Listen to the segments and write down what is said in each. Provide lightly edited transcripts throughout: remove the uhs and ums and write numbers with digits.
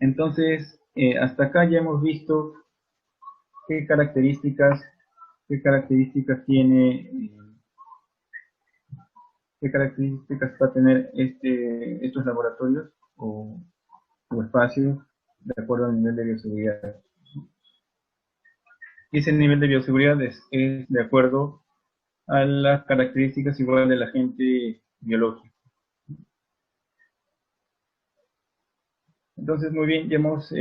Entonces, hasta acá ya hemos visto qué características, qué características tiene, qué características va a tener estos laboratorios o espacios de acuerdo al nivel de bioseguridad. Y ese nivel de bioseguridad es de acuerdo a las características igual del agente biológico. Entonces, muy bien, ya hemos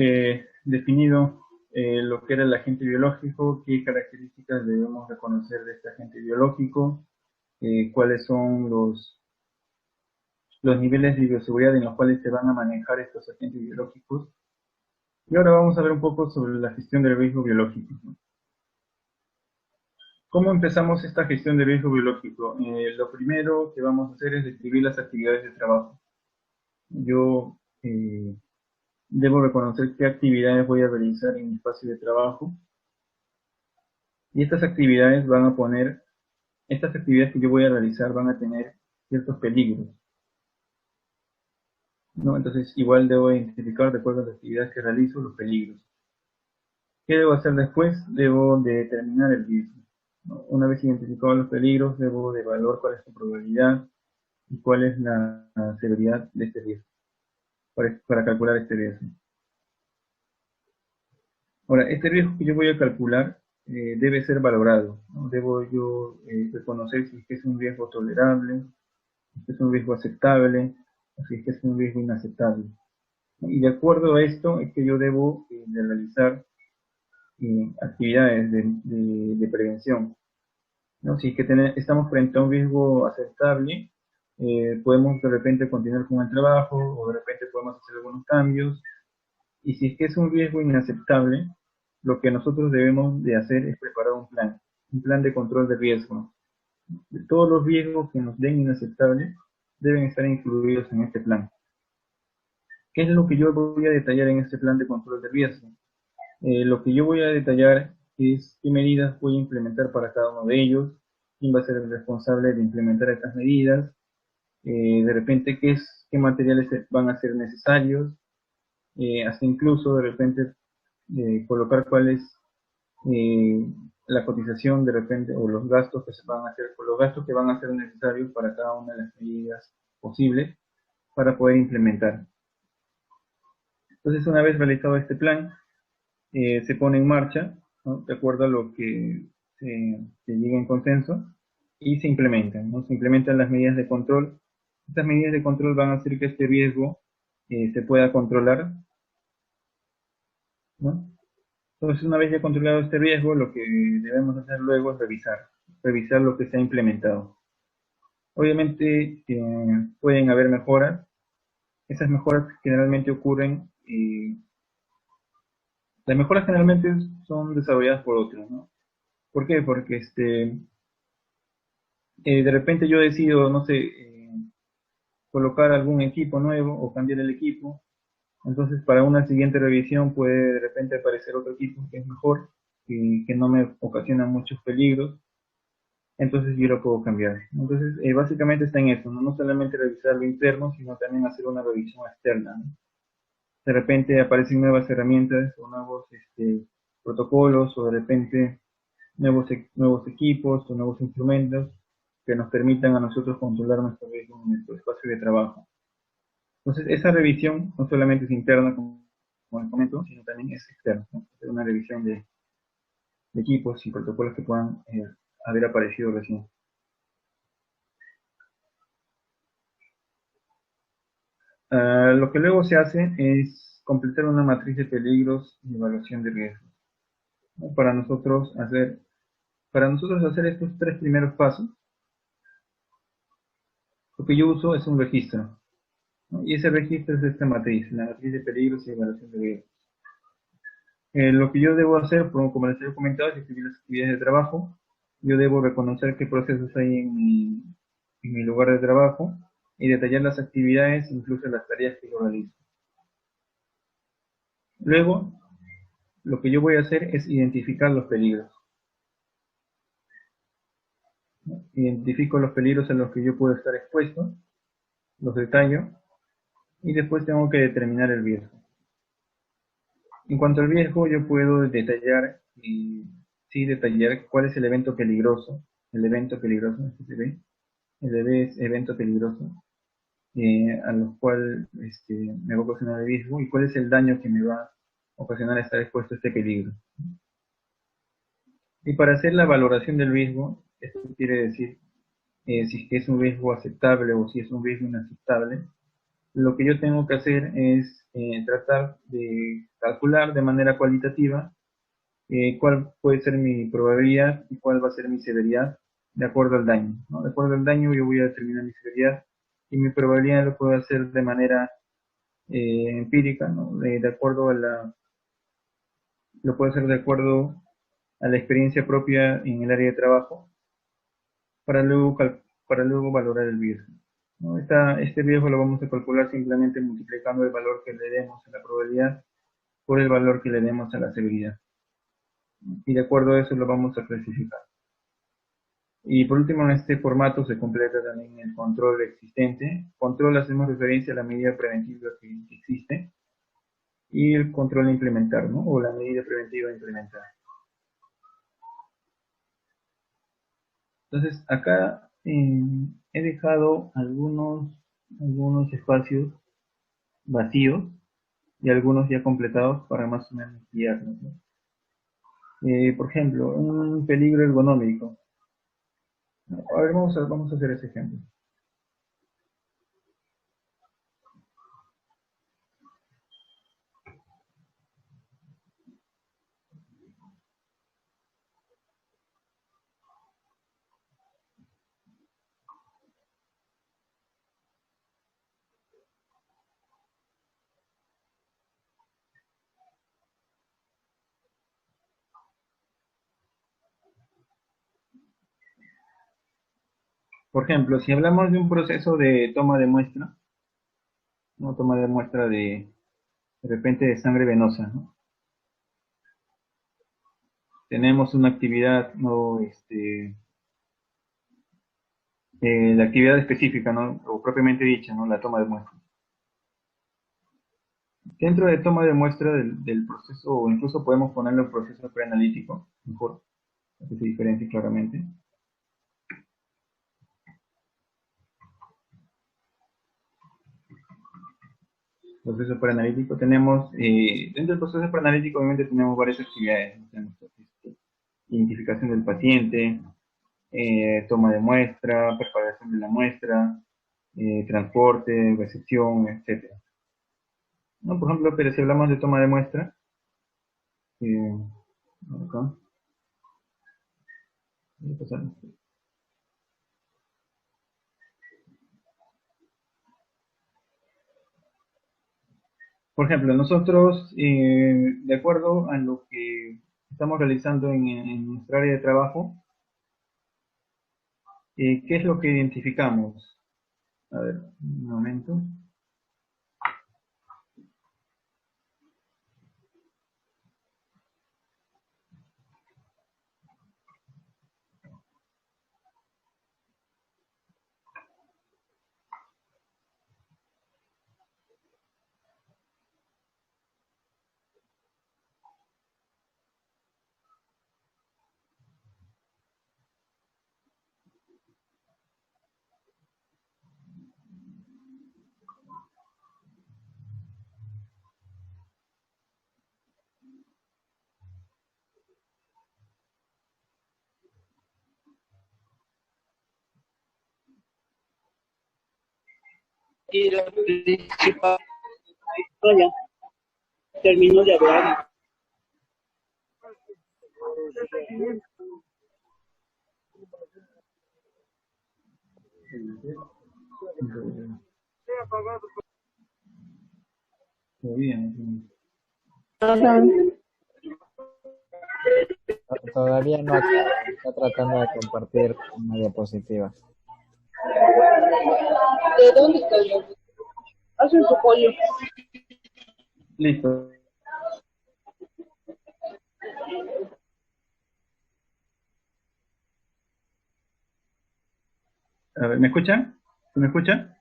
definido lo que era el agente biológico, qué características debemos reconocer de este agente biológico, cuáles son los niveles de bioseguridad en los cuales se van a manejar estos agentes biológicos. Y ahora vamos a ver un poco sobre la gestión del riesgo biológico. ¿Cómo empezamos esta gestión de riesgo biológico? Lo primero que vamos a hacer es describir las actividades de trabajo. Yo debo reconocer qué actividades voy a realizar en mi espacio de trabajo y estas actividades que yo voy a realizar van a tener ciertos peligros, ¿no? Entonces igual debo identificar de acuerdo a las actividades que realizo los peligros. ¿Qué debo hacer después? Debo de determinar el riesgo, ¿no? Una vez identificados los peligros, debo de evaluar cuál es su probabilidad y cuál es la severidad de este riesgo para calcular este riesgo. Ahora, este riesgo que yo voy a calcular debe ser valorado, ¿no? Debo yo reconocer si es un riesgo tolerable, si es un riesgo aceptable, o si es un riesgo inaceptable. Y de acuerdo a esto es que yo debo de realizar actividades de prevención, ¿no? Si es que estamos frente a un riesgo aceptable, podemos de repente continuar con el trabajo o de repente podemos hacer algunos cambios. Y si es que es un riesgo inaceptable, lo que nosotros debemos de hacer es preparar un plan de control de riesgo. De todos los riesgos que nos den inaceptables deben estar incluidos en este plan. ¿Qué es lo que yo voy a detallar en este plan de control de riesgo? Lo que yo voy a detallar es qué medidas voy a implementar para cada uno de ellos, quién va a ser el responsable de implementar estas medidas, de repente qué materiales van a ser necesarios, hasta incluso de repente colocar cuál es eh, la cotización de repente o los gastos que se van a hacer, o los gastos que van a ser necesarios para cada una de las medidas posibles para poder implementar. Entonces, una vez realizado este plan, se pone en marcha, ¿no? De acuerdo a lo que se llega en consenso y se implementan, ¿no? Se implementan las medidas de control. Estas medidas de control van a hacer que este riesgo se pueda controlar, ¿no? Entonces, una vez ya controlado este riesgo, lo que debemos hacer luego es revisar lo que se ha implementado. Obviamente pueden haber mejoras. Esas mejoras generalmente ocurren, las mejoras generalmente son desarrolladas por otros, ¿no? ¿Por qué? Porque de repente yo decido, no sé, colocar algún equipo nuevo o cambiar el equipo. Entonces, para una siguiente revisión puede de repente aparecer otro equipo que es mejor y que no me ocasiona muchos peligros. Entonces yo lo puedo cambiar. Entonces, básicamente está en eso, ¿no? No solamente revisar lo interno, sino también hacer una revisión externa, ¿no? De repente aparecen nuevas herramientas o nuevos protocolos o de repente nuevos equipos o nuevos instrumentos que nos permitan a nosotros controlar nuestro riesgo en nuestro espacio de trabajo. Entonces, esa revisión no solamente es interna, como les comento, sino también es externa, ¿no? Es una revisión de equipos y protocolos que puedan haber aparecido recién. Lo que luego se hace es completar una matriz de peligros y evaluación de riesgos, ¿no? Para nosotros hacer estos tres primeros pasos, lo que yo uso es un registro, ¿no? Y ese registro es esta matriz, la matriz de peligros y evaluación de riesgos. Lo que yo debo hacer, como les he comentado, es escribir las actividades de trabajo. Yo debo reconocer qué procesos hay en mi lugar de trabajo y detallar las actividades, incluso las tareas que yo realizo. Luego, lo que yo voy a hacer es identificar los peligros, ¿no? Identifico los peligros a los que yo puedo estar expuesto, los detallo y después tengo que determinar el riesgo. En cuanto al riesgo, yo puedo detallar, sí, detallar cuál es el evento peligroso, ¿no? Se ve, el es evento peligroso, a lo cual me va a ocasionar el riesgo y cuál es el daño que me va a ocasionar estar expuesto a este peligro. Y para hacer la valoración del riesgo, esto quiere decir si es que es un riesgo aceptable o si es un riesgo inaceptable, lo que yo tengo que hacer es tratar de calcular de manera cualitativa cuál puede ser mi probabilidad y cuál va a ser mi severidad de acuerdo al daño, ¿no? De acuerdo al daño yo voy a determinar mi severidad y mi probabilidad lo puedo hacer de manera empírica, ¿no? De acuerdo a lo puedo hacer de acuerdo a la experiencia propia en el área de trabajo para luego, para luego valorar el riesgo, ¿no? Este riesgo lo vamos a calcular simplemente multiplicando el valor que le demos a la probabilidad por el valor que le demos a la severidad. Y de acuerdo a eso lo vamos a clasificar. Y por último, en este formato se completa también el control existente. Control hacemos referencia a la medida preventiva que existe y el control a implementar, ¿no? O la medida preventiva a implementar. Entonces, acá he dejado algunos espacios vacíos y algunos ya completados para más o menos guiarnos, ¿no? Por ejemplo, un peligro ergonómico. A ver, vamos a hacer ese ejemplo. Por ejemplo, si hablamos de un proceso de toma de muestra, ¿no? Toma de muestra de repente de sangre venosa, ¿no? Tenemos una actividad, ¿no? La actividad específica, ¿no? O propiamente dicha, ¿no? La toma de muestra. Dentro de toma de muestra del proceso, o incluso podemos ponerlo en proceso preanalítico, mejor, para que se diferencie claramente. Proceso preanalítico tenemos, dentro del proceso preanalítico obviamente tenemos varias actividades, ¿no? Tenemos, identificación del paciente, toma de muestra, preparación de la muestra, transporte, recepción, etcétera. ¿No? Por ejemplo, pero si hablamos de toma de muestra, eh, acá, por ejemplo, nosotros, de acuerdo a lo que estamos realizando en nuestra área de trabajo, ¿qué es lo que identificamos? A ver, un momento. Y la principal, ya termino de hablar. Todavía, Ajá. Todavía no acaba, está tratando de compartir una diapositiva. ¿De dónde está el nombre? Hacen su pollo. Listo. A ver, ¿me escuchan? ¿Se me escucha?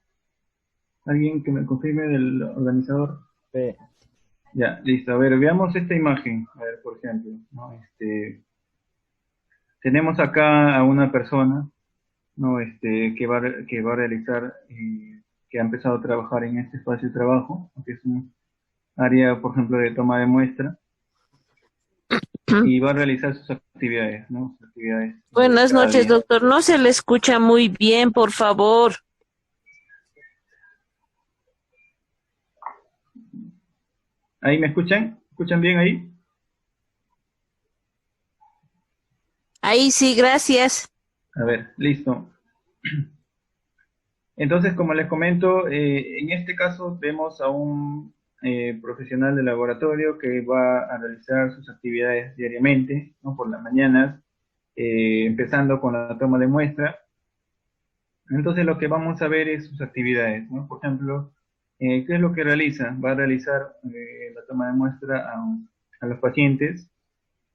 ¿Alguien que me confirme del organizador? Sí. Ya, listo. A ver, veamos esta imagen. A ver, por ejemplo, ¿no? Tenemos acá a una persona, ¿no? Que va a realizar, que ha empezado a trabajar en este espacio de trabajo, que es un área, por ejemplo, de toma de muestra, y va a realizar sus actividades, ¿no? Sus actividades de Buenas cada noches, día. doctor. No se le escucha muy bien, por favor. ¿Ahí me escuchan? ¿Escuchan bien ahí? Ahí sí, gracias. A ver, listo. Entonces, como les comento, en este caso vemos a un profesional de laboratorio que va a realizar sus actividades diariamente, ¿no? Por las mañanas, empezando con la toma de muestra. Entonces, lo que vamos a ver es sus actividades, ¿no? Por ejemplo, ¿qué es lo que realiza? Va a realizar la toma de muestra a los pacientes.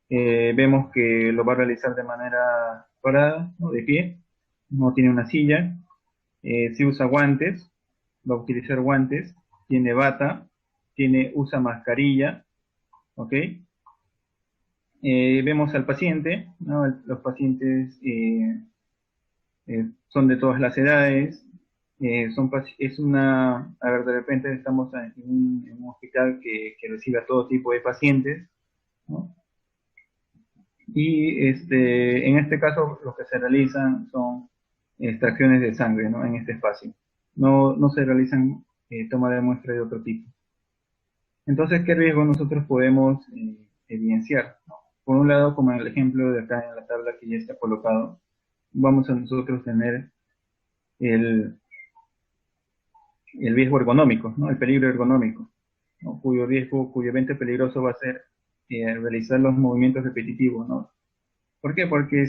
Vemos que lo va a realizar de manera parada, ¿no? De pie, no tiene una silla. Si usa guantes, va a utilizar guantes, tiene bata, usa mascarilla, ¿ok? Vemos al paciente, ¿no? Los pacientes son de todas las edades, a ver, de repente estamos en un hospital que recibe a todo tipo de pacientes, ¿no? Y en este caso lo que se realizan son extracciones de sangre, ¿no? En este espacio. No se realizan toma de muestra de otro tipo. Entonces, ¿qué riesgo nosotros podemos evidenciar? Por un lado, como en el ejemplo de acá en la tabla que ya está colocado, vamos a nosotros tener el, el riesgo ergonómico, ¿no? El peligro ergonómico, ¿no? Cuyo evento peligroso va a ser realizar los movimientos repetitivos, ¿no? ¿Por qué? Porque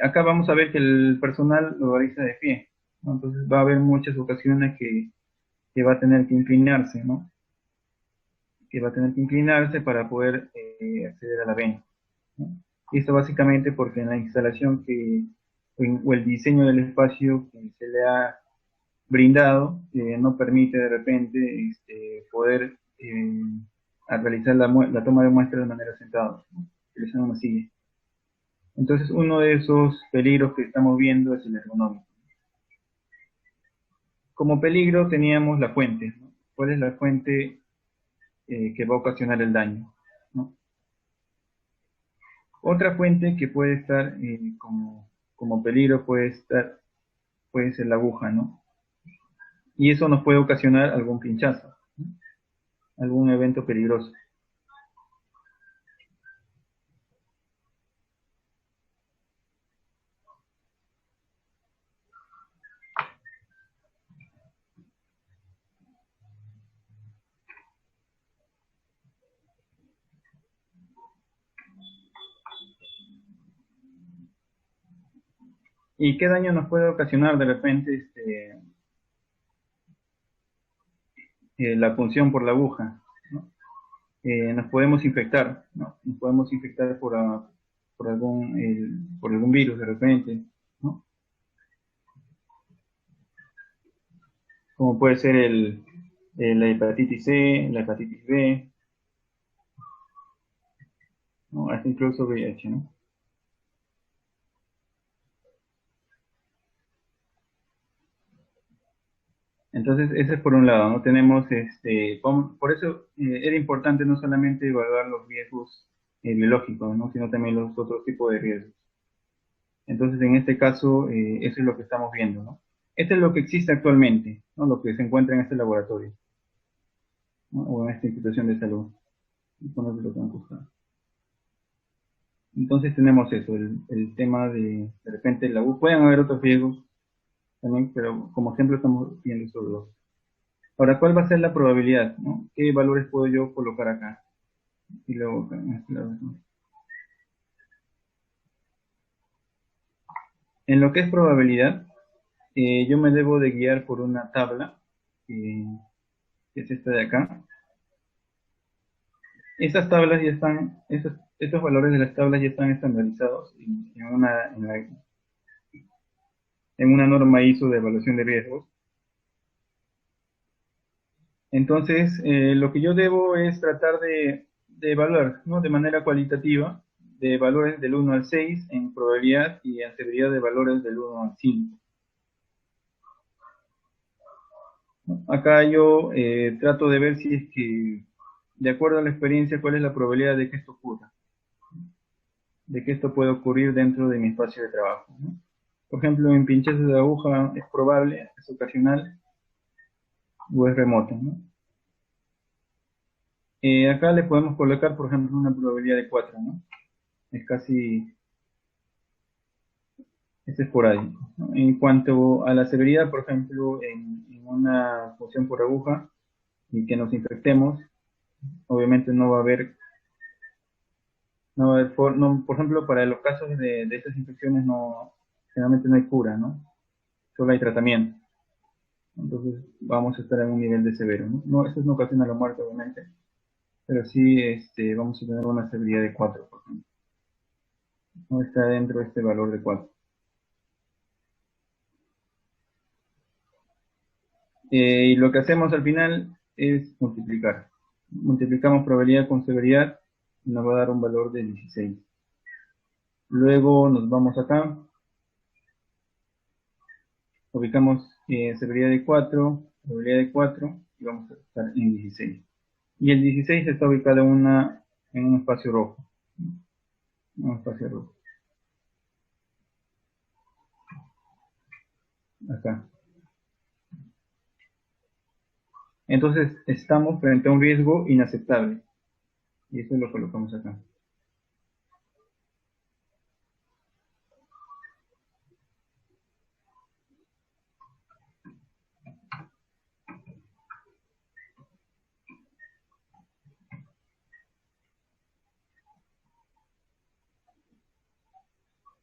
acá vamos a ver que el personal lo realiza de pie, ¿no? Entonces va a haber muchas ocasiones que va a tener que inclinarse, ¿no? Que va a tener que inclinarse para poder acceder a la vena, ¿no? Y esto básicamente porque en la instalación o el diseño del espacio que se le ha brindado no permite de repente poder a realizar la toma de muestra de manera sentada, ¿no? Utilizando una silla. Entonces, uno de esos peligros que estamos viendo es el ergonómico. Como peligro teníamos la fuente, ¿no? ¿Cuál es la fuente que va a ocasionar el daño, ¿no? Otra fuente que puede estar como peligro puede ser la aguja, ¿no? Y eso nos puede ocasionar algún pinchazo, ¿no? Algún evento peligroso. ¿Y qué daño nos puede ocasionar de repente la punción por la aguja, ¿no? Nos podemos infectar, ¿no? Nos podemos infectar por algún virus de repente, ¿no? Como puede ser la hepatitis C, la hepatitis B, ¿no? Hasta incluso VIH, ¿no? Entonces, ese es por un lado, ¿no? Tenemos, por eso era importante no solamente evaluar los riesgos biológicos, ¿no? Sino también los otros tipos de riesgos. Entonces, en este caso, eso es lo que estamos viendo, ¿no? Esto es lo que existe actualmente, ¿no? Lo que se encuentra en este laboratorio, ¿no? O en esta institución de salud. Entonces tenemos eso, el tema de repente la U. Pueden haber otros riesgos también, pero como ejemplo estamos viendo esos dos. Ahora, ¿cuál va a ser la probabilidad, ¿no? ¿Qué valores puedo yo colocar acá? Y luego acá, en este lado, ¿no? En lo que es probabilidad, yo me debo de guiar por una tabla, que es esta de acá. Estas tablas ya están, estos valores de las tablas ya están estandarizados en una norma ISO de evaluación de riesgos. Entonces, lo que yo debo es tratar de evaluar, ¿no? De manera cualitativa, de valores del 1 al 6 en probabilidad y en severidad de valores del 1 al 5. ¿No? Acá yo trato de ver si es que, de acuerdo a la experiencia, cuál es la probabilidad de que esto ocurra, de que esto pueda ocurrir dentro de mi espacio de trabajo, ¿no? Por ejemplo, en pinchazos de aguja es probable, es ocasional o es remoto, ¿no? Acá le podemos colocar, por ejemplo, una probabilidad de 4, ¿no? Es casi, es esporádico, ¿no? En cuanto a la severidad, por ejemplo, en una función por aguja y que nos infectemos, obviamente no va a haber, por ejemplo, para los casos de estas infecciones no, generalmente no hay cura, ¿no? Solo hay tratamiento. Entonces vamos a estar en un nivel de severo, ¿no? No, eso no ocasiona la muerte, obviamente, pero sí vamos a tener una severidad de 4, por ejemplo. No está dentro de este valor de 4. Y lo que hacemos al final es multiplicar. Multiplicamos probabilidad con severidad y nos va a dar un valor de 16. Luego nos vamos acá, ubicamos severidad de 4, probabilidad de 4 y vamos a estar en 16. Y el 16 está ubicado en un espacio rojo. Un espacio rojo. Acá. Entonces estamos frente a un riesgo inaceptable. Y eso lo colocamos acá.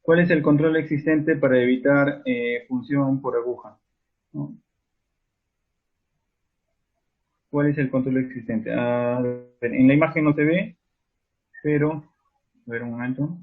¿Cuál es el control existente para evitar función por aguja? ¿No? ¿Cuál es el control existente? A ver, en la imagen no se ve, pero, a ver un momento.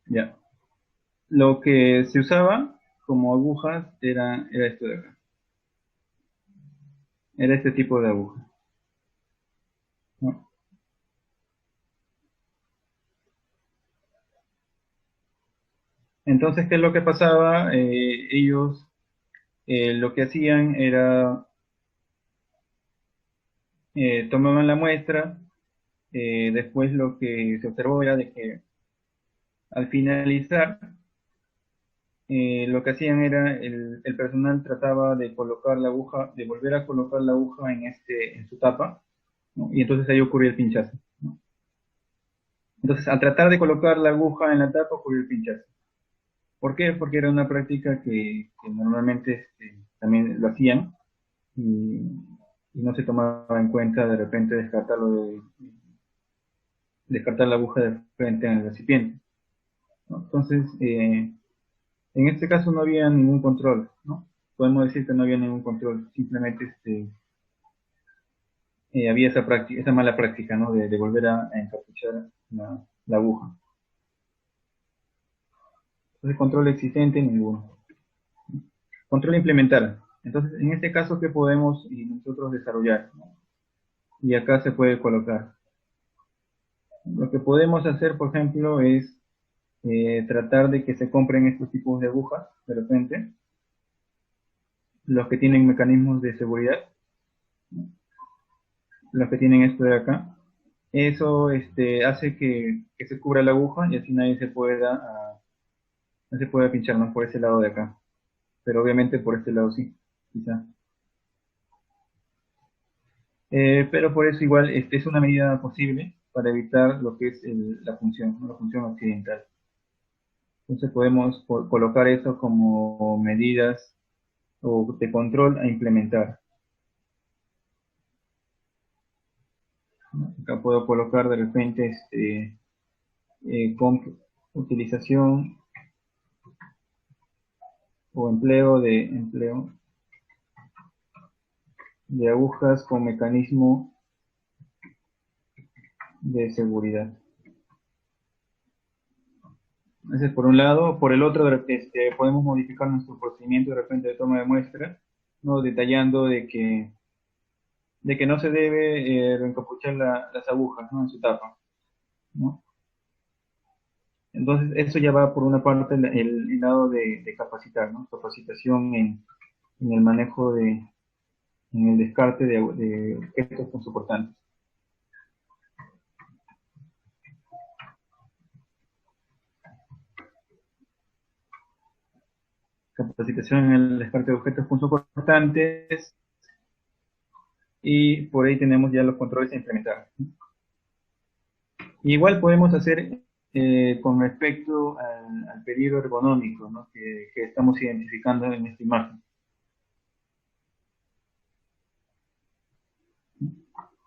Ya. Lo que se usaba como agujas era esto de acá. Era este tipo de aguja, ¿no? Entonces, ¿qué es lo que pasaba? Ellos lo que hacían era tomaban la muestra, después lo que se observó era de que al finalizar, lo que hacían era el personal trataba de colocar la aguja, de volver a colocar la aguja en su tapa, ¿no? Y entonces ahí ocurrió el pinchazo, ¿no? Entonces, al tratar de colocar la aguja en la tapa, ocurrió el pinchazo. ¿Por qué? Porque era una práctica que normalmente también lo hacían y, y no se tomaba en cuenta de repente descartar la aguja de frente en el recipiente, ¿no? Entonces, en este caso no había ningún control, ¿no? Podemos decir que no había ningún control, simplemente había esa mala práctica, ¿no? De volver a encapuchar la aguja. Entonces, control existente, ninguno. Control implementar. Entonces, en este caso, ¿qué podemos nosotros desarrollar, ¿no? Y acá se puede colocar. Lo que podemos hacer, por ejemplo, es tratar de que se compren estos tipos de agujas, de repente, los que tienen mecanismos de seguridad, los que tienen esto de acá. Eso hace que se cubra la aguja y así nadie no se pueda pinchar, ¿no? Por ese lado de acá. pero obviamente por este lado sí, quizá. Pero por eso igual es una medida posible para evitar lo que es la función, ¿no? La función occidental. Entonces podemos colocar eso como medidas o de control a implementar, ¿no? Acá puedo colocar de repente con utilización o empleo de agujas con mecanismo de seguridad. Ese es por un lado. Por el otro, podemos modificar nuestro procedimiento de repente de toma de muestra, ¿no? Detallando de que no se debe reencapuchar las agujas, ¿no? En su tapa, ¿no? Entonces, eso ya va por una parte el lado de capacitar, ¿no? Capacitación en el manejo en el descarte de objetos punzocortantes. Capacitación en el descarte de objetos punzocortantes, y por ahí tenemos ya los controles a implementar. Igual podemos hacer con respecto al peligro ergonómico, ¿no? que estamos identificando en esta imagen.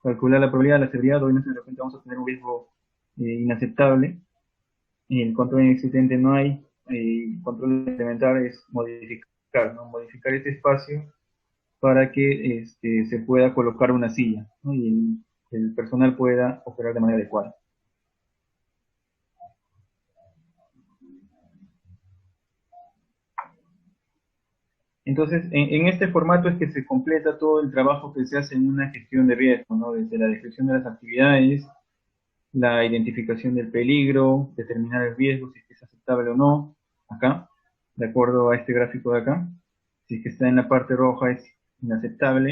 Calcular la probabilidad de la severidad, obviamente de repente vamos a tener un riesgo inaceptable, y el control inexistente no hay, y el control implementar es modificar, ¿no? Modificar este espacio para que se pueda colocar una silla, ¿no? Y el personal pueda operar de manera adecuada. Entonces, en este formato es que se completa todo el trabajo que se hace en una gestión de riesgo, ¿no? Desde la descripción de las actividades, la identificación del peligro, determinar el riesgo, si es aceptable o no, acá, de acuerdo a este gráfico de acá. Si es que está en la parte roja es inaceptable,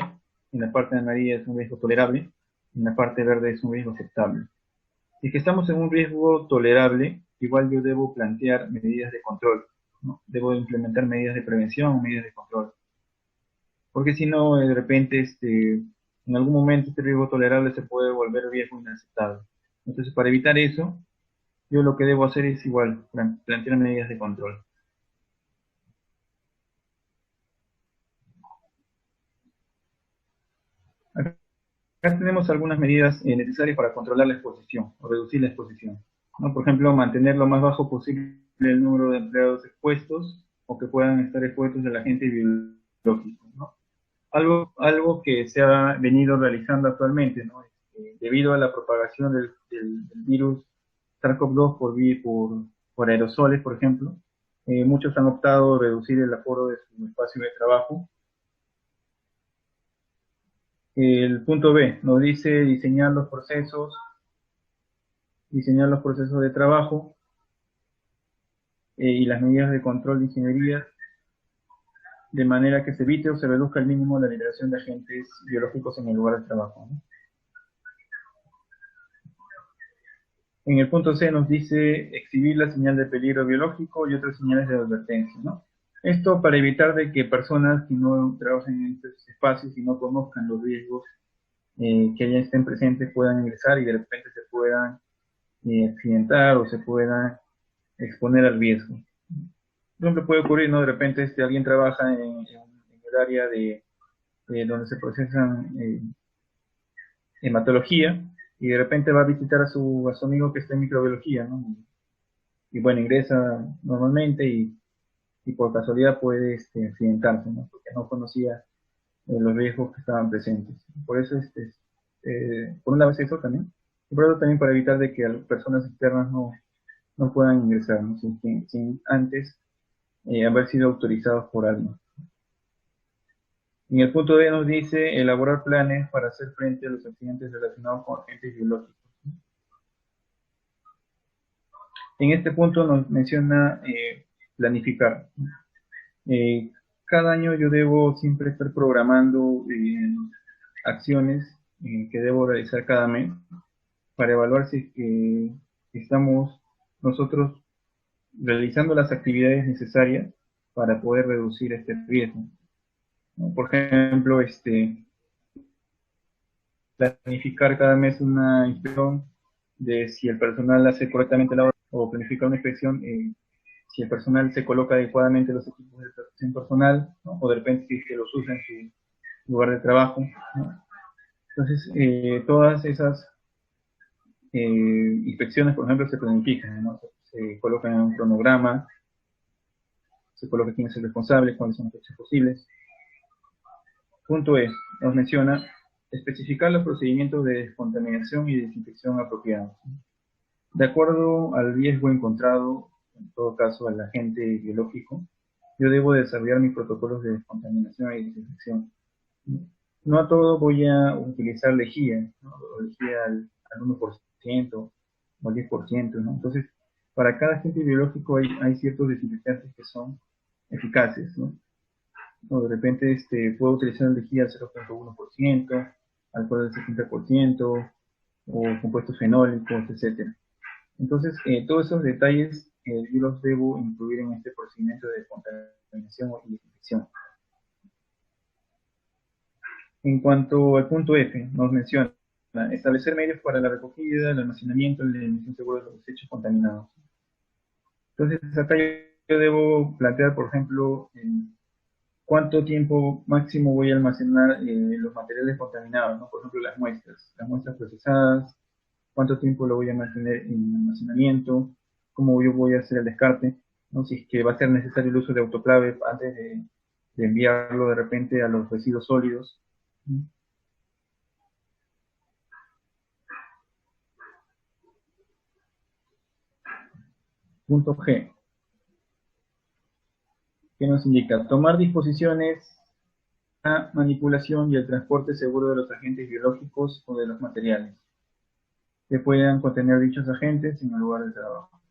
en la parte amarilla es un riesgo tolerable, en la parte verde es un riesgo aceptable. Si es que estamos en un riesgo tolerable, igual yo debo plantear medidas de control, ¿no? Debo implementar medidas de prevención, medidas de control. Porque si no, de repente, en algún momento este riesgo tolerable se puede volver riesgo inaceptable. Entonces, para evitar eso, yo lo que debo hacer es igual, plantear medidas de control. Acá tenemos algunas medidas necesarias para controlar la exposición o reducir la exposición, ¿no? Por ejemplo, mantener lo más bajo posible el número de empleados expuestos o que puedan estar expuestos al agente biológico, ¿no? Algo que se ha venido realizando actualmente, ¿no? Debido a la propagación del virus SARS-CoV-2 por aerosoles, por ejemplo, muchos han optado a reducir el aforo de su espacio de trabajo. El punto B nos dice diseñar los procesos de trabajo y las medidas de control de ingeniería de manera que se evite o se reduzca al mínimo la liberación de agentes biológicos en el lugar de trabajo, ¿no? En el punto C nos dice exhibir la señal de peligro biológico y otras señales de advertencia, ¿no? Esto para evitar de que personas que no trabajen en estos espacios y no conozcan los riesgos que allá estén presentes puedan ingresar y de repente se puedan accidentar o se puedan exponer al riesgo. Por ejemplo, puede ocurrir, ¿no? De repente alguien trabaja en el área de donde se procesan hematología y de repente va a visitar a su amigo que está en microbiología, ¿no? Y bueno, ingresa normalmente y por casualidad puede accidentarse, ¿no? Porque no conocía los riesgos que estaban presentes. Por eso, por un lado es eso también, y por otro también para evitar de que las personas externas no puedan ingresar, ¿no? Sin antes haber sido autorizados por alguien. En el punto D nos dice elaborar planes para hacer frente a los accidentes relacionados con agentes biológicos. En este punto nos menciona planificar. Cada año yo debo siempre estar programando acciones que debo realizar cada mes para evaluar si es que estamos nosotros realizando las actividades necesarias para poder reducir este riesgo, ¿no? Por ejemplo, planificar cada mes una inspección de si el personal hace correctamente la hora, o planificar una inspección si el personal se coloca adecuadamente los equipos de protección personal, ¿no? O de repente si se los usa en su lugar de trabajo, ¿no? Entonces, todas esas inspecciones, por ejemplo, se planifican, ¿no? Se colocan en un cronograma, se coloca quién es el responsable, cuáles son las fechas posibles. Punto E, nos menciona especificar los procedimientos de descontaminación y desinfección apropiados. De acuerdo al riesgo encontrado, en todo caso al agente biológico, yo debo desarrollar mis protocolos de descontaminación y desinfección. No a todo voy a utilizar lejía, ¿no? O lejía al 1% o al 10%, ¿no? Entonces, para cada agente biológico hay ciertos desinfectantes que son eficaces, ¿no? O de repente puedo utilizar lejía al 0.1%, alcohol del 70%, o compuestos fenólicos, etcétera. Entonces, todos esos detalles yo los debo incluir en este procedimiento de descontaminación y desinfección. En cuanto al punto F, nos menciona establecer medios para la recogida, el almacenamiento y la emisión segura de los desechos contaminados. Entonces, acá yo debo plantear, por ejemplo, cuánto tiempo máximo voy a almacenar los materiales contaminados, ¿no? Por ejemplo, las muestras procesadas, cuánto tiempo lo voy a mantener en almacenamiento, cómo yo voy a hacer el descarte, ¿no? Si es que va a ser necesario el uso de autoclave antes de enviarlo de repente a los residuos sólidos. Punto G, que nos indica tomar disposiciones a manipulación y el transporte seguro de los agentes biológicos o de los materiales que puedan contener dichos agentes en el lugar de trabajo.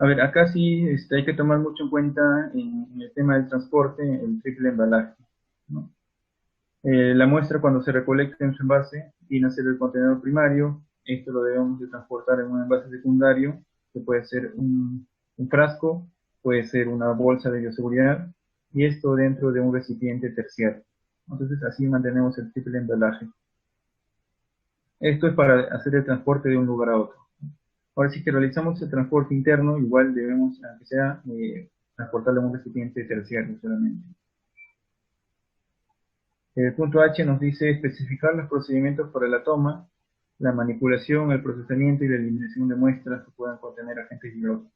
A ver, acá sí hay que tomar mucho en cuenta en el tema del transporte el triple embalaje, ¿no? La muestra cuando se recolecta en su envase viene a ser el contenedor primario. Esto lo debemos de transportar en un envase secundario, que puede ser un frasco, puede ser una bolsa de bioseguridad, y esto dentro de un recipiente terciario. Entonces así mantenemos el triple embalaje. Esto es para hacer el transporte de un lugar a otro. Ahora, si que realizamos el transporte interno, igual debemos, aunque sea, transportarlo en un recipiente terciario solamente. El punto H nos dice especificar los procedimientos para la toma, la manipulación, el procesamiento y la eliminación de muestras que puedan contener agentes biológicos.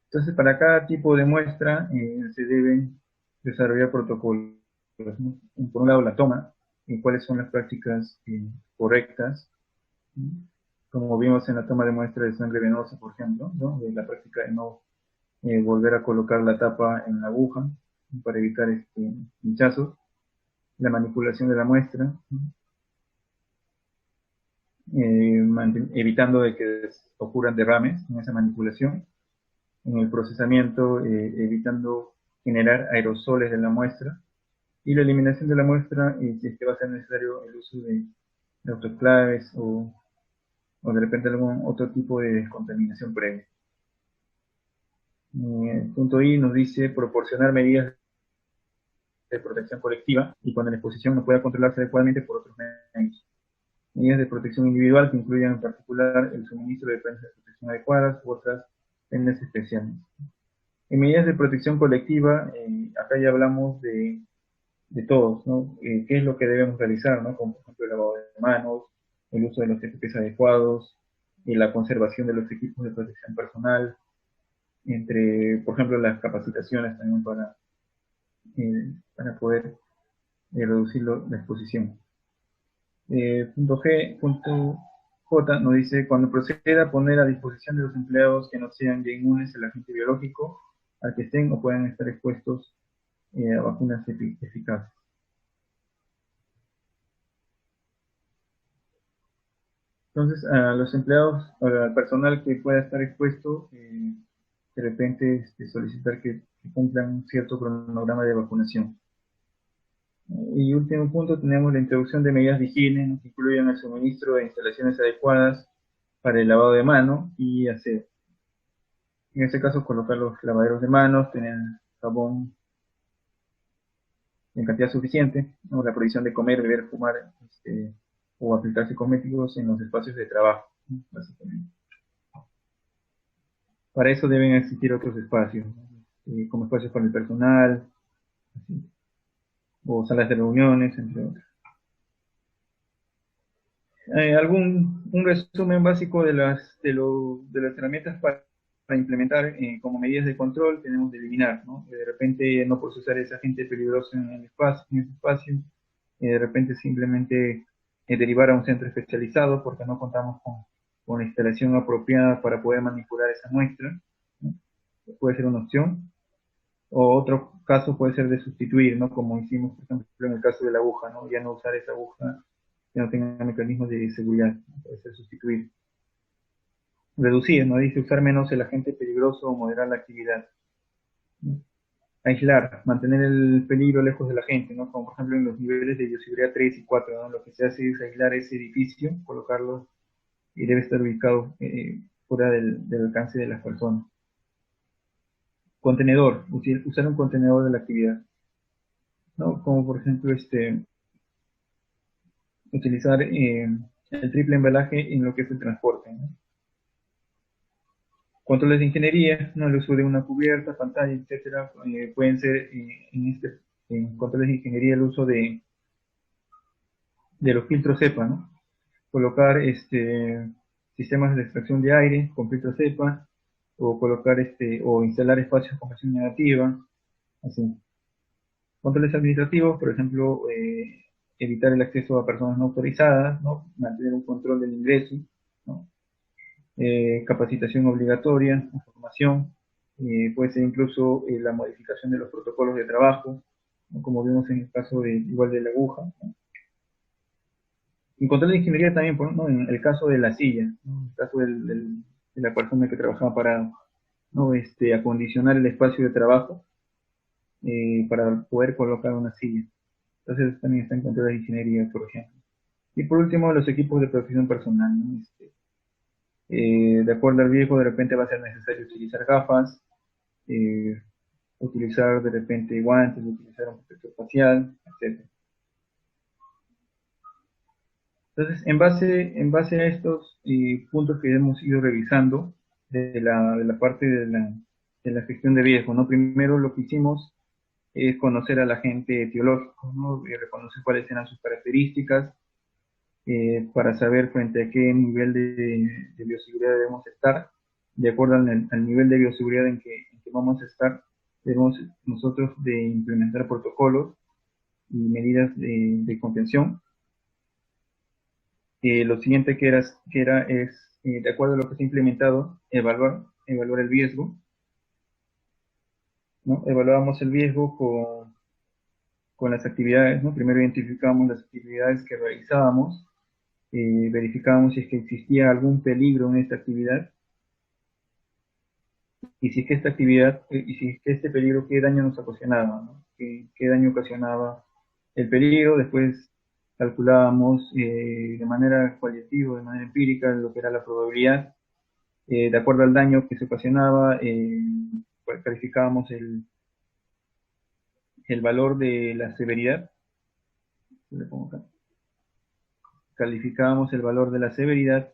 Entonces, para cada tipo de muestra se deben desarrollar protocolos, ¿no? Por un lado, la toma, cuáles son las prácticas correctas, como vimos en la toma de muestra de sangre venosa, por ejemplo, ¿no? De la práctica de no volver a colocar la tapa en la aguja para evitar hinchazos, la manipulación de la muestra, evitando de que ocurran derrames en esa manipulación, en el procesamiento, evitando generar aerosoles de la muestra, y la eliminación de la muestra, si es que va a ser necesario el uso de autoclaves o de repente algún otro tipo de descontaminación previa. El punto I nos dice proporcionar medidas de protección colectiva y cuando la exposición no pueda controlarse adecuadamente por otros medios. Medidas de protección individual que incluyan en particular el suministro de prendas de protección adecuadas u otras prendas especiales. En medidas de protección colectiva, acá ya hablamos de todos, ¿no? ¿Qué es lo que debemos realizar, ¿no? Como por ejemplo el lavado de manos, el uso de los EPPs adecuados, y la conservación de los equipos de protección personal, entre, por ejemplo, las capacitaciones también para poder reducir la exposición. Punto J nos dice, cuando proceda a poner a disposición de los empleados que no sean ya inmunes al agente biológico al que estén o puedan estar expuestos a vacunas eficaces. Entonces, a los empleados o al personal que pueda estar expuesto, de repente solicitar que cumplan un cierto cronograma de vacunación. Y último punto, tenemos la introducción de medidas de higiene que incluyen el suministro de instalaciones adecuadas para el lavado de mano y aseo. En este caso, colocar los lavaderos de manos, tener jabón en cantidad suficiente, ¿no? La prohibición de comer, beber, fumar o aplicarse cosméticos en los espacios de trabajo, ¿no? Básicamente. Para eso deben existir otros espacios, ¿no? Como espacios para el personal, así, o salas de reuniones, entre otros. Un resumen básico de las herramientas para implementar como medidas de control tenemos de eliminar, ¿no? De repente no procesar ese agente peligroso en el espacio, en ese espacio, de repente simplemente derivar a un centro especializado porque no contamos con la instalación apropiada para poder manipular esa muestra, ¿no? Puede ser una opción. O otro caso puede ser de sustituir, ¿no? Como hicimos, por ejemplo, en el caso de la aguja, ¿no? Ya no usar esa aguja que no tenga mecanismos de seguridad, ¿no? Puede ser sustituir. Reducir, ¿no? Dice usar menos el agente peligroso o moderar la actividad, ¿no? Aislar, mantener el peligro lejos de la gente, ¿no? Como por ejemplo en los niveles de bioseguridad 3 y 4, ¿no? Lo que se hace es aislar ese edificio, colocarlo y debe estar ubicado fuera del alcance de las personas. Contenedor, usar un contenedor de la actividad, ¿no? Como por ejemplo utilizar el triple embalaje en lo que es el transporte, ¿no? Controles de ingeniería, ¿no? El uso de una cubierta, pantalla, etcétera, pueden ser en controles de ingeniería el uso de los filtros CEPA, ¿no? Colocar sistemas de extracción de aire con filtros CEPA, o colocar o instalar espacios con presión negativa, así. Controles administrativos, por ejemplo, evitar el acceso a personas no autorizadas, ¿no? Mantener un control del ingreso, ¿no? Capacitación obligatoria, formación, puede ser incluso la modificación de los protocolos de trabajo, ¿no? Como vimos en el caso igual de la aguja, ¿no? En control de ingeniería también, ¿no? En el caso de la silla, ¿no? En el caso de la persona que trabajaba para, ¿no? Acondicionar el espacio de trabajo para poder colocar una silla. Entonces también está en control de ingeniería, por ejemplo. Y por último, los equipos de protección personal, ¿no? De acuerdo al riesgo, de repente va a ser necesario utilizar gafas, utilizar de repente guantes, utilizar un protector facial, etc. Entonces, en base a estos puntos que hemos ido revisando de la parte de la gestión de riesgo, ¿no? Primero lo que hicimos es conocer al agente etiológico, ¿no? Y reconocer cuáles eran sus características, para saber frente a qué nivel de bioseguridad debemos estar. De acuerdo al nivel de bioseguridad en que vamos a estar, debemos nosotros de implementar protocolos y medidas de contención. Lo siguiente que era es, de acuerdo a lo que se ha implementado, evaluar el riesgo, ¿no? Evaluamos el riesgo con las actividades, ¿no? Primero identificamos las actividades que realizábamos, verificábamos si es que existía algún peligro en esta actividad, y si es que esta actividad, y si es que este peligro, qué daño nos ocasionaba, ¿no? ¿Qué daño ocasionaba el peligro? Después calculábamos de manera cualitativa, de manera empírica, lo que era la probabilidad, de acuerdo al daño que se ocasionaba, pues calificábamos el valor de la severidad, le pongo acá. Calificábamos el valor de la severidad,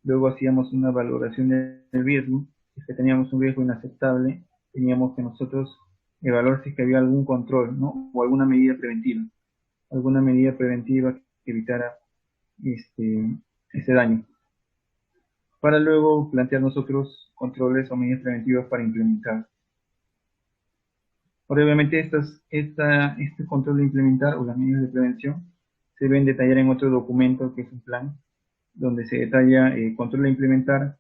luego hacíamos una valoración del riesgo. Si es que teníamos un riesgo inaceptable, teníamos que nosotros evaluar si es que había algún control, ¿no? O alguna medida preventiva que evitara ese daño, para luego plantear nosotros controles o medidas preventivas para implementar. Ahora, obviamente este control de implementar o las medidas de prevención se deben detallar en otro documento que es un plan, donde se detalla control de implementar,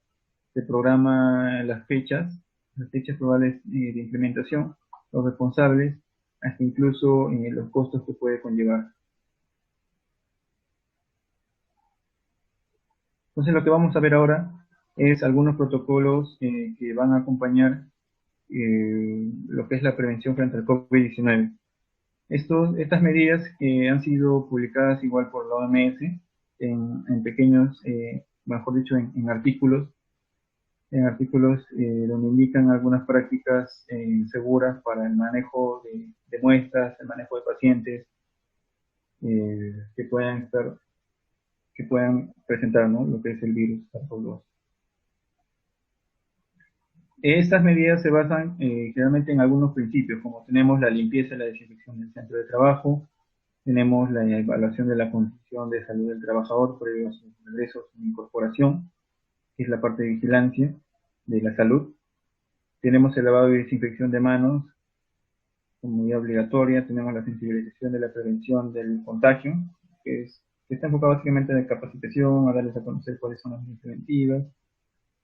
se programa las fechas probables de implementación, los responsables, hasta incluso los costos que puede conllevar. Entonces lo que vamos a ver ahora es algunos protocolos que van a acompañar lo que es la prevención frente al COVID-19. Estas medidas han sido publicadas igual por la OMS en pequeños, mejor dicho, en artículos, en artículos donde indican algunas prácticas seguras para el manejo de muestras, el manejo de pacientes que puedan que puedan presentar, ¿no?, lo que es el virus SARS-CoV-2. Estas medidas se basan generalmente en algunos principios, como tenemos la limpieza y la desinfección del centro de trabajo, tenemos la evaluación de la condición de salud del trabajador previo a su regreso a su incorporación, que es la parte de vigilancia de la salud. Tenemos el lavado y desinfección de manos como medida obligatoria. Tenemos la sensibilización de la prevención del contagio, que está enfocado básicamente en la capacitación, a darles a conocer cuáles son las medidas preventivas,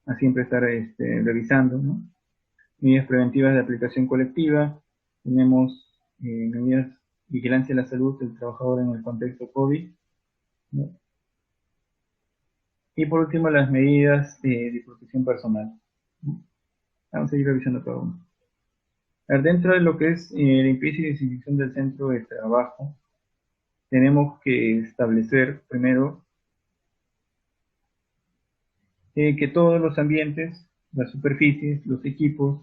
a siempre estar revisando, ¿no? Medidas preventivas de aplicación colectiva. Tenemos medidas de vigilancia de la salud del trabajador en el contexto COVID, ¿no? Y por último, las medidas de protección personal, ¿no? Vamos a ir revisando cada uno. Dentro de lo que es limpieza y desinfección del centro de trabajo, tenemos que establecer primero que todos los ambientes, las superficies, los equipos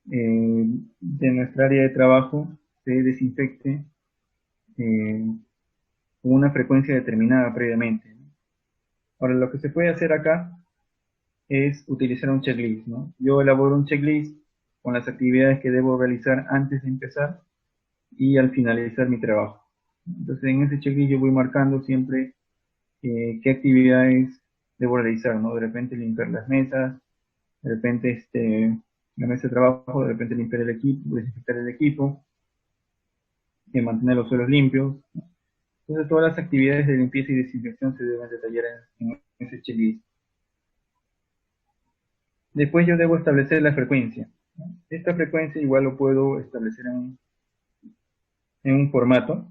de nuestra área de trabajo se desinfecte con una frecuencia determinada previamente, ¿no? Ahora, lo que se puede hacer acá es utilizar un checklist, ¿no? Yo elaboro un checklist con las actividades que debo realizar antes de empezar y al finalizar mi trabajo. Entonces, en ese checklist yo voy marcando siempre qué actividades debo realizar, ¿no? De repente limpiar las mesas, de repente la mesa de trabajo, de repente limpiar el equipo, desinfectar el equipo, mantener los suelos limpios. Entonces, todas las actividades de limpieza y desinfección se deben detallar en ese checklist. Después yo debo establecer la frecuencia, ¿no? Esta frecuencia igual lo puedo establecer en un formato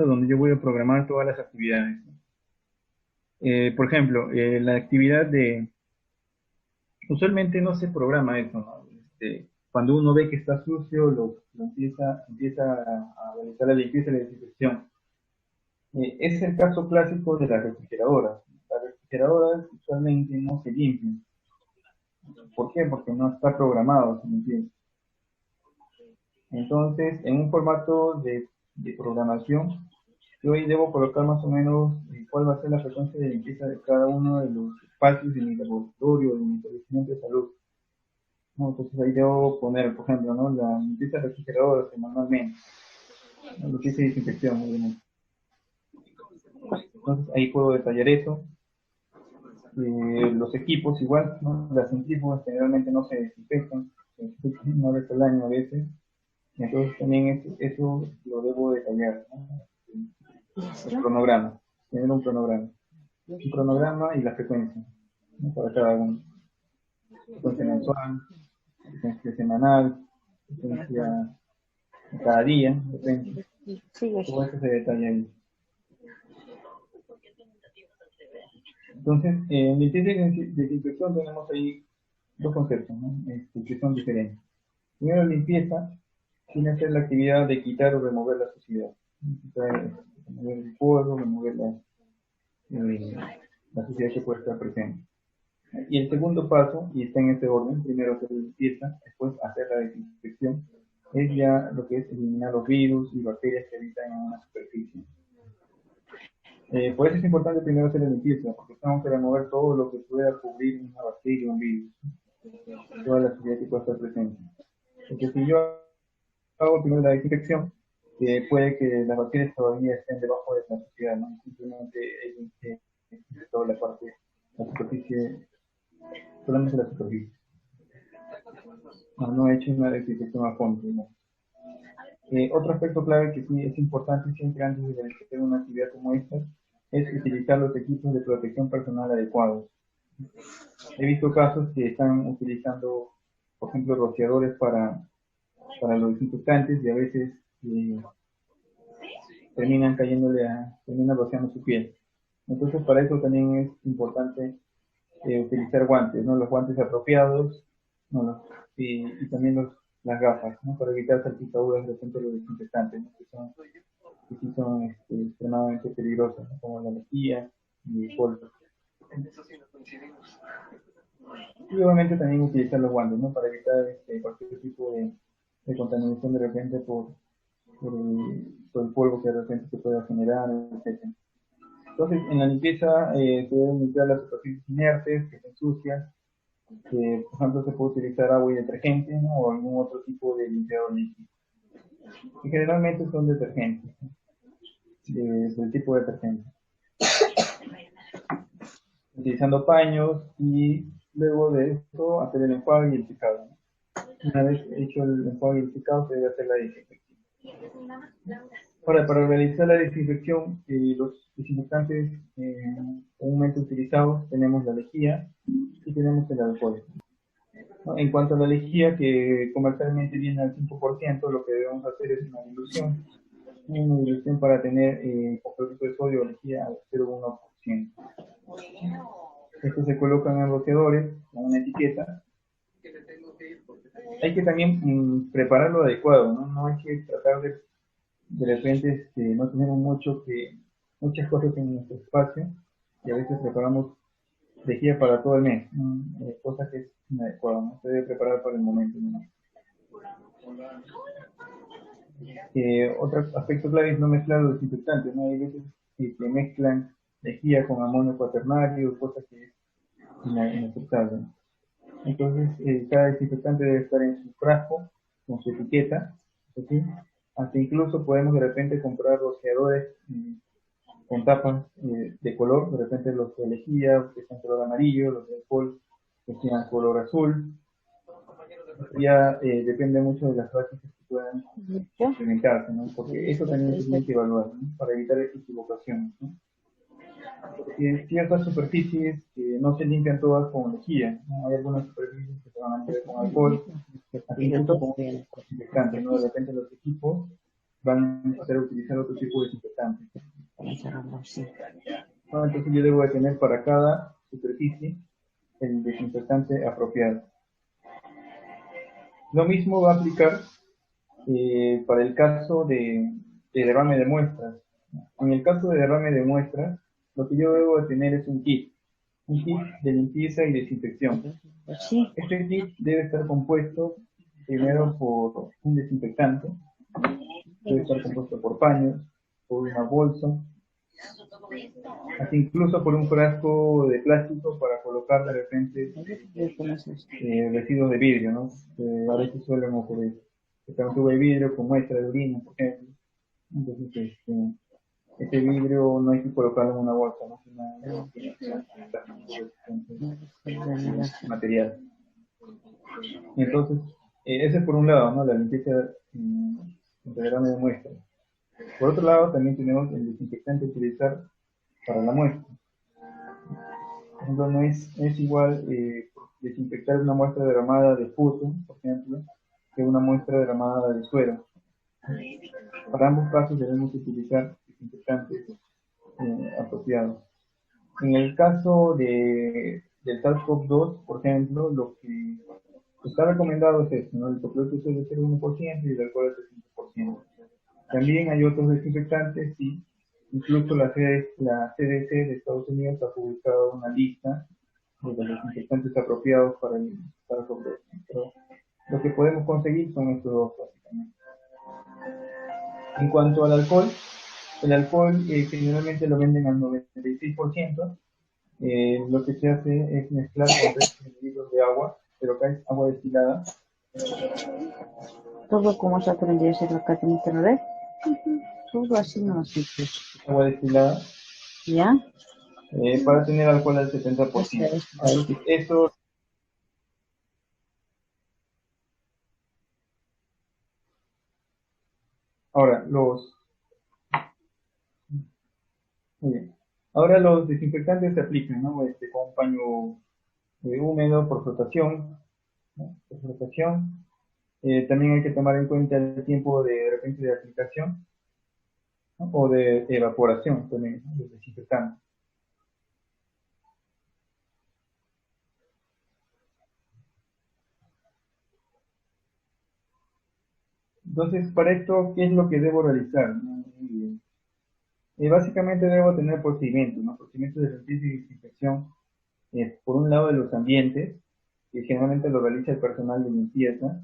donde yo voy a programar todas las actividades. Por ejemplo, la actividad usualmente no se programa eso, ¿no? Cuando uno ve que está sucio, lo empieza a realizar la limpieza y la desinfección. Es el caso clásico de las refrigeradoras. Las refrigeradoras usualmente no se limpian. ¿Por qué? Porque no está programado su limpieza. Entonces, en un formato de programación, yo ahí debo colocar más o menos cuál va a ser la frecuencia de limpieza de cada uno de los espacios de mi laboratorio, de mi establecimiento de salud, ¿no? Entonces ahí debo poner, por ejemplo, ¿no?, la limpieza de refrigeradores semanalmente, ¿no?, limpieza y desinfección, obviamente. Entonces ahí puedo detallar eso. Los equipos igual, ¿no? Las centrífugas generalmente no se desinfectan, se desinfectan una vez al año a veces. Entonces también eso lo debo detallar, ¿no? El cronograma, tener un cronograma y la frecuencia, ¿no?, para cada uno. Frecuencia mensual, frecuencia semanal, frecuencia cada día, depende. Todo eso se detalla ahí. Entonces, en limpieza y desinfección tenemos ahí dos conceptos, ¿no?, que son diferentes. Primero, limpieza tiene que ser la actividad de quitar o remover la suciedad. Remover el polvo, remover la suciedad que puede estar presente. Y el segundo paso, y está en este orden, primero hacer la limpieza, después hacer la desinfección, es ya lo que es eliminar los virus y bacterias que habitan en una superficie. Por eso es importante primero hacer la limpieza, porque tenemos que remover todo lo que pueda cubrir una bacteria o un virus, toda la suciedad que pueda estar presente. Porque si yo hago primero la desinfección, puede que las bacterias todavía estén debajo de la suciedad, ¿no? Simplemente toda la parte, la superficie, solamente la superficie. No he hecho una desinfección a fondo, ¿no? Otro aspecto clave que sí es importante siempre antes de realizar una actividad como esta es utilizar los equipos de protección personal adecuados. He visto casos que están utilizando, por ejemplo, rociadores para los desinfectantes y a veces terminan rociando su piel. Entonces, para eso también es importante utilizar guantes, ¿no? Los guantes apropiados, ¿no? Y también las gafas, ¿no?, para evitar salpicaduras de repente de los desinfectantes, ¿no?, que sí son extremadamente peligrosas, ¿no?, como la lejía y el polvo. Y obviamente también utilizar los guantes, ¿no? Para evitar cualquier tipo de contaminación de repente por el polvo que de repente se pueda generar, etc. Entonces, en la limpieza se deben limpiar las superficies inertes que se ensucian. Por ejemplo, se puede utilizar agua y detergente, ¿no? O algún otro tipo de limpiador líquido. Y generalmente son detergentes, ¿no? Del tipo de detergente. Utilizando paños y luego de esto hacer el enjuague y el secado, ¿no? Una vez hecho el enjuague y el secado se debe hacer la desinfección. Ahora, para realizar la desinfección, los desinfectantes comúnmente utilizados tenemos la lejía y tenemos el alcohol, ¿no? En cuanto a la lejía, que comercialmente viene al 5%, lo que debemos hacer es una dilución para tener compuesto de sodio o lejía al 0,1%. Estos se colocan en rociadores con una etiqueta. Hay que también prepararlo adecuado, ¿no? No hay que tratar de repente no tenemos muchas cosas en nuestro espacio y a veces preparamos lejía para todo el mes, cosa que es inadecuada, no se debe preparar para el momento, ¿no? Otro aspecto clave es no mezclar los desinfectantes, ¿no? Hay veces que mezclan lejía con amonio cuaternario, cosa que es inaceptable, ¿no? Entonces, cada desinfectante debe estar en su frasco, con su etiqueta, ¿sí? Hasta incluso podemos de repente comprar rociadores con tapas de color, de repente los de lejía, que sean color amarillo, los de alcohol, que sean color azul. Ya depende mucho de las prácticas que puedan implementarse, ¿no? Porque eso también se tiene que evaluar, ¿no? Para evitar equivocaciones, ¿no? Porque ciertas superficies no se limpian todas con lejía, ¿no? Hay algunas superficies que se van a limpiar con alcohol, así incluso con desinfectante, ¿no? De repente los equipos van a hacer utilizar otro tipo de desinfectante, ¿no? Entonces yo debo de tener para cada superficie el desinfectante apropiado. Lo mismo va a aplicar para el caso de derrame de muestras. En el caso de derrame de muestras, lo que yo debo de tener es un kit de limpieza y desinfección. Este kit debe estar compuesto primero por un desinfectante, debe estar compuesto por paños, por una bolsa, hasta incluso por un frasco de plástico para colocar de repente residuos de vidrio, ¿no? A veces suelen ocurrir. Está un tubo de vidrio con muestra de orina, por ejemplo. Entonces, este vidrio no hay que colocarlo en una bolsa, ¿no? Material. Entonces, ese es por un lado, ¿no? La limpieza integral de muestra. Por otro lado, también tenemos el desinfectante a utilizar para la muestra. Por ejemplo, no es igual desinfectar una muestra derramada de pus, por ejemplo, que una muestra derramada de suero. Para ambos casos debemos utilizar desinfectantes apropiados. En el caso del SARS-CoV-2, por ejemplo, lo que está recomendado es esto, ¿no? El propio suele ser 1% y el alcohol es el 5%. También hay otros desinfectantes y incluso la CDC de Estados Unidos ha publicado una lista de los desinfectantes apropiados para SARS-CoV-2. Pero lo que podemos conseguir son estos dos, básicamente. En cuanto al alcohol, el alcohol generalmente lo venden al 96%. Lo que se hace es mezclar con 3 mililitros de agua, pero acá es agua destilada. Todo como se aprendió a hacer acá en internet. Todo así no así. Agua destilada. ¿Ya? Para tener alcohol al 70%. Eso. Ahora, muy bien. Ahora los desinfectantes se aplican, ¿no? Con un paño húmedo por flotación, ¿no? Por flotación. También hay que tomar en cuenta el tiempo de repente de aplicación, ¿no? O de evaporación también, ¿no? Los desinfectantes. Entonces, para esto, ¿qué es lo que debo realizar? Básicamente debo tener procedimientos, ¿no? Procedimientos de limpieza y desinfección por un lado de los ambientes, que generalmente lo realiza el personal de limpieza,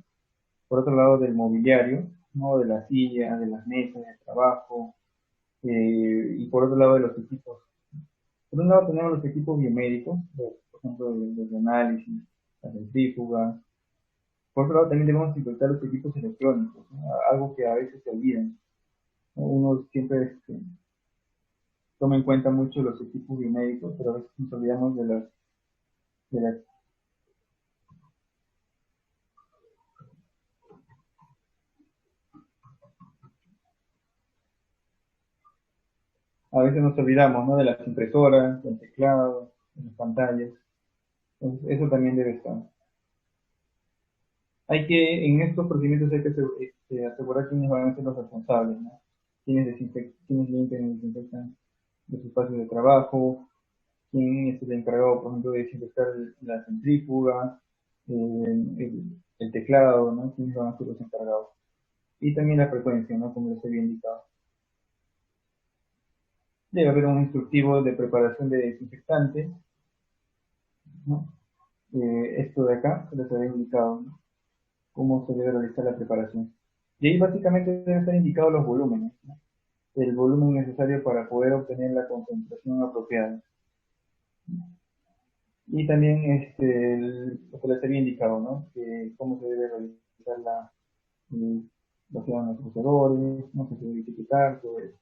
por otro lado del mobiliario, ¿no? De las sillas, de las mesas de trabajo, y por otro lado de los equipos. Por un lado tenemos los equipos biomédicos, por ejemplo, de análisis, la centrífuga. Por otro lado también debemos inspectar los equipos electrónicos, ¿no? Algo que a veces se olvidan, ¿no? Uno siempre toma en cuenta mucho los equipos biomédicos, pero a veces nos olvidamos de las a veces nos olvidamos, ¿no? De las impresoras, del teclado, de las pantallas. Entonces, eso también debe estar. En estos procedimientos hay que asegurar quiénes van a ser los responsables, ¿no? Quiénes limpian y desinfectan los espacios de trabajo, quién es el encargado, por ejemplo, de desinfectar la centrífuga, el teclado, ¿no? Quiénes van a ser los encargados. Y también la frecuencia, ¿no? Como les había indicado. Debe haber un instructivo de preparación de desinfectante, ¿no? Esto de acá, se les había indicado, ¿no? Cómo se debe realizar la preparación. Y ahí básicamente deben estar indicados los volúmenes, ¿no? El volumen necesario para poder obtener la concentración apropiada. Y también lo que les había indicado, ¿no? Cómo se debe realizar los procesadores, no se debe etiquetar, todo eso.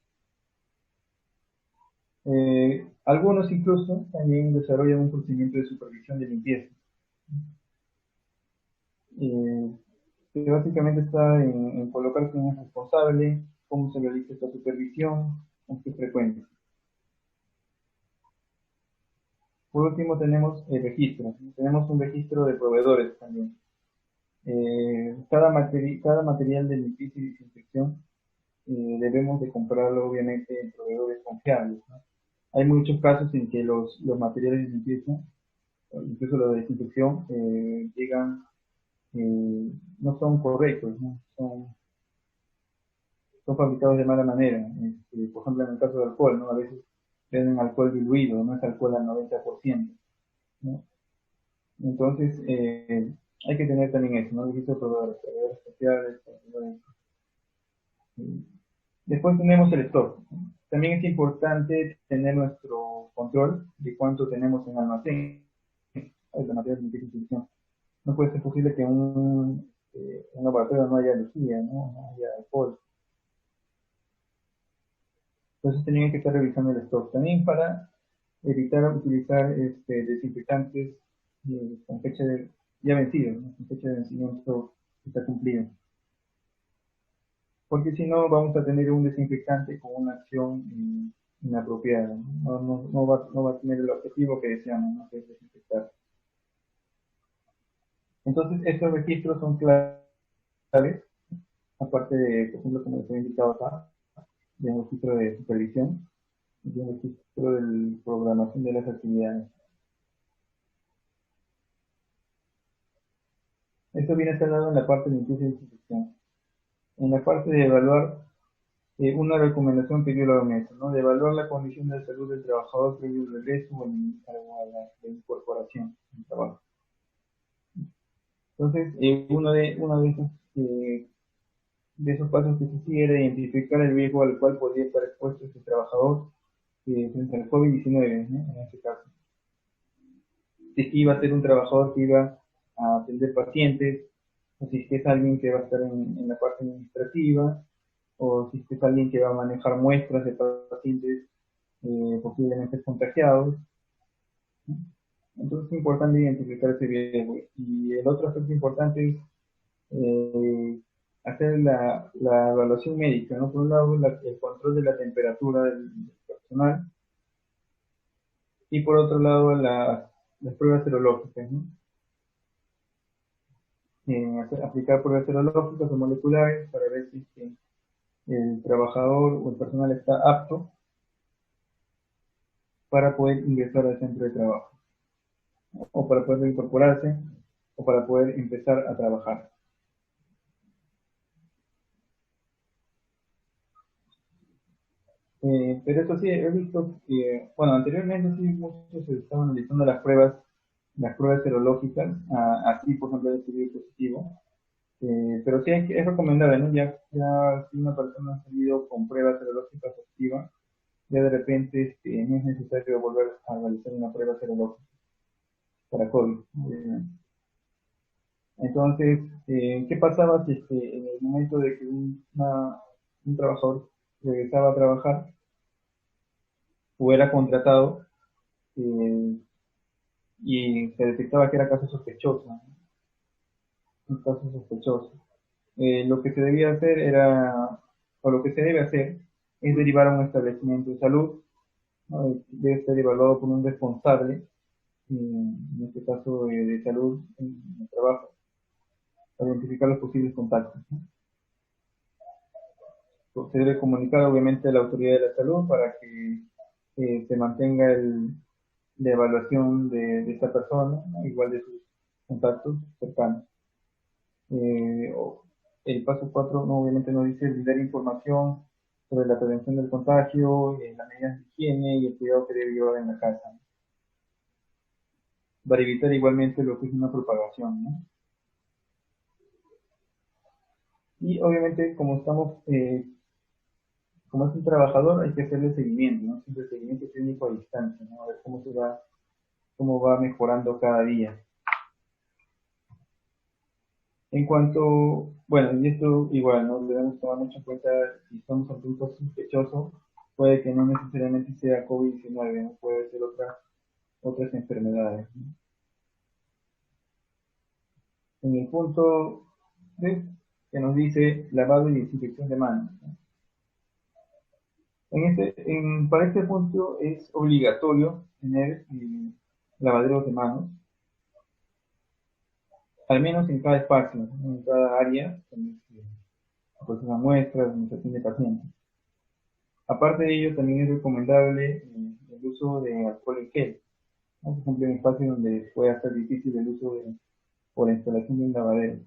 Algunos incluso también desarrollan un procedimiento de supervisión de limpieza, que básicamente está en colocar quién es responsable, cómo se realiza esta supervisión, con qué frecuencia. Por último tenemos el registro. Tenemos un registro de proveedores también. Cada material de limpieza y desinfección debemos de comprarlo obviamente en proveedores confiables, ¿no? Hay muchos casos en que los materiales de limpieza, incluso los de desinfección, llegan, no son correctos, ¿no? Son fabricados de mala manera. Por ejemplo, en el caso del alcohol, ¿no? A veces tienen alcohol diluido, no es alcohol al 90%, ¿no? Entonces, hay que tener también eso, ¿no? Registro de proveedores especiales, después tenemos el stock, ¿no? También es importante tener nuestro control de cuánto tenemos en almacén de material de limpieza y desinfección. No puede ser posible que en un laboratorio no haya lejía, ¿no? No haya alcohol. Entonces tenían que estar revisando el stock también para evitar utilizar desinfectantes con fecha ya vencido, ¿no? Con fecha de vencimiento que está cumplida. Porque si no vamos a tener un desinfectante con una acción inapropiada, ¿no? No va a tener el objetivo que deseamos, ¿no? Que es desinfectar. Entonces estos registros son claves, aparte de, por ejemplo, como les he indicado acá, de un registro de supervisión y de un registro de programación de las actividades. Esto viene instalado en la parte de limpieza y desinfección. En la parte de evaluar, una recomendación que dio la OMS, ¿no? De evaluar la condición de salud del trabajador previo al regreso o a la incorporación al trabajo. Entonces, uno de esos pasos que se sigue era identificar el riesgo al cual podría estar expuesto este trabajador frente al COVID-19, ¿no? En este caso. Si es que iba a ser un trabajador que iba a atender pacientes, o si es que es alguien que va a estar en la parte administrativa, o si es que es alguien que va a manejar muestras de pacientes posiblemente contagiados, ¿no? Entonces es importante identificar ese riesgo. Y el otro aspecto importante es hacer la evaluación médica, ¿no? Por un lado, el control de la temperatura del personal, y por otro lado, las pruebas serológicas, ¿no? Aplicar pruebas serológicas o moleculares para ver si el trabajador o el personal está apto para poder ingresar al centro de trabajo, o para poder incorporarse, o para poder empezar a trabajar. Pero eso sí, he visto que, bueno, anteriormente sí muchos se estaban realizando las pruebas serológicas, así por ejemplo de estudio positivo, pero sí es recomendable, ¿no? Ya si una persona ha salido con pruebas serológicas activas, ya de repente no es necesario volver a realizar una prueba serológica para COVID. Entonces, ¿qué pasaba si en el momento de que un trabajador regresaba a trabajar o era contratado eh, y se detectaba que era caso sospechoso, ¿no? Un caso sospechoso? Lo que se debía hacer o lo que se debe hacer es derivar a un establecimiento de salud, ¿no? Debe ser evaluado por un responsable, en este caso de salud en el trabajo, para identificar los posibles contactos, ¿no? Se debe comunicar obviamente a la autoridad de la salud para que se mantenga la evaluación de esta persona, ¿no? Igual de sus contactos cercanos. Eh, el paso 4 no, obviamente nos dice brindar información sobre la prevención del contagio, las medidas de higiene y el cuidado que debe llevar en la casa, ¿no? Para evitar igualmente lo que es una propagación, ¿no? Y obviamente como es un trabajador, hay que hacerle seguimiento, ¿no? Siempre seguimiento técnico a distancia, ¿no? A ver cómo va mejorando cada día. En cuanto, bueno, y esto igual, ¿no? Debemos tomar mucho en cuenta si somos ante un caso sospechoso, puede que no necesariamente sea COVID-19, ¿no? Puede ser otras enfermedades, ¿no? En el punto 3, que nos dice lavado y desinfección de manos, ¿no? Para este punto es obligatorio tener lavaderos de manos, al menos en cada espacio, ¿no? En cada área, donde se procesan muestras, donde se atiende pacientes. Aparte de ello, también es recomendable el uso de alcohol en gel, ¿no? Por ejemplo, en espacios donde pueda ser difícil el uso o la instalación de un lavadero,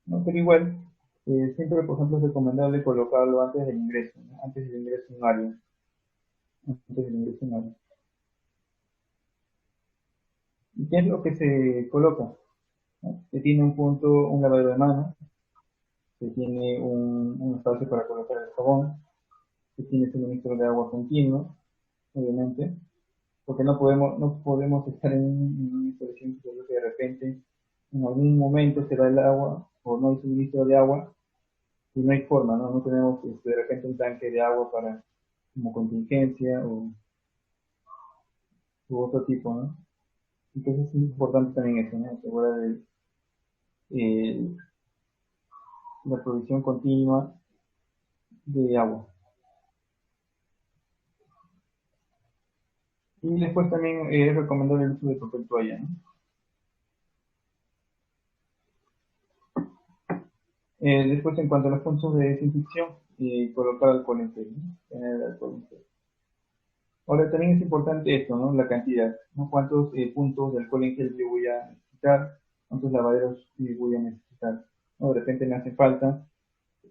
¿no? Pero igual, siempre, por ejemplo, es recomendable colocarlo antes del ingreso, ¿no? Antes del ingreso a un área. Antes del ingreso a un área. ¿Y qué es lo que se coloca? ¿No? Se tiene un lavadero de manos, se tiene un espacio para colocar el jabón, se tiene suministro de agua continuo, obviamente, porque no podemos estar en una instalación que de repente en algún momento se da el agua o no hay suministro de agua y no hay forma, ¿no? No tenemos de repente un tanque de agua para como contingencia u otro tipo, ¿no? Entonces es importante también eso, ¿no? Asegurar eh, la provisión continua de agua. Y después también es recomendable el uso de papel toalla, ¿no? Después, en cuanto a los puntos de desinfección, colocar alcohol en gel, ¿no? Tener alcohol en gel. Ahora también es importante esto, ¿no? La cantidad, ¿no? ¿Cuántos puntos de alcohol en gel yo voy a necesitar? ¿Cuántos lavaderos voy a necesitar? ¿No? De repente me hace falta,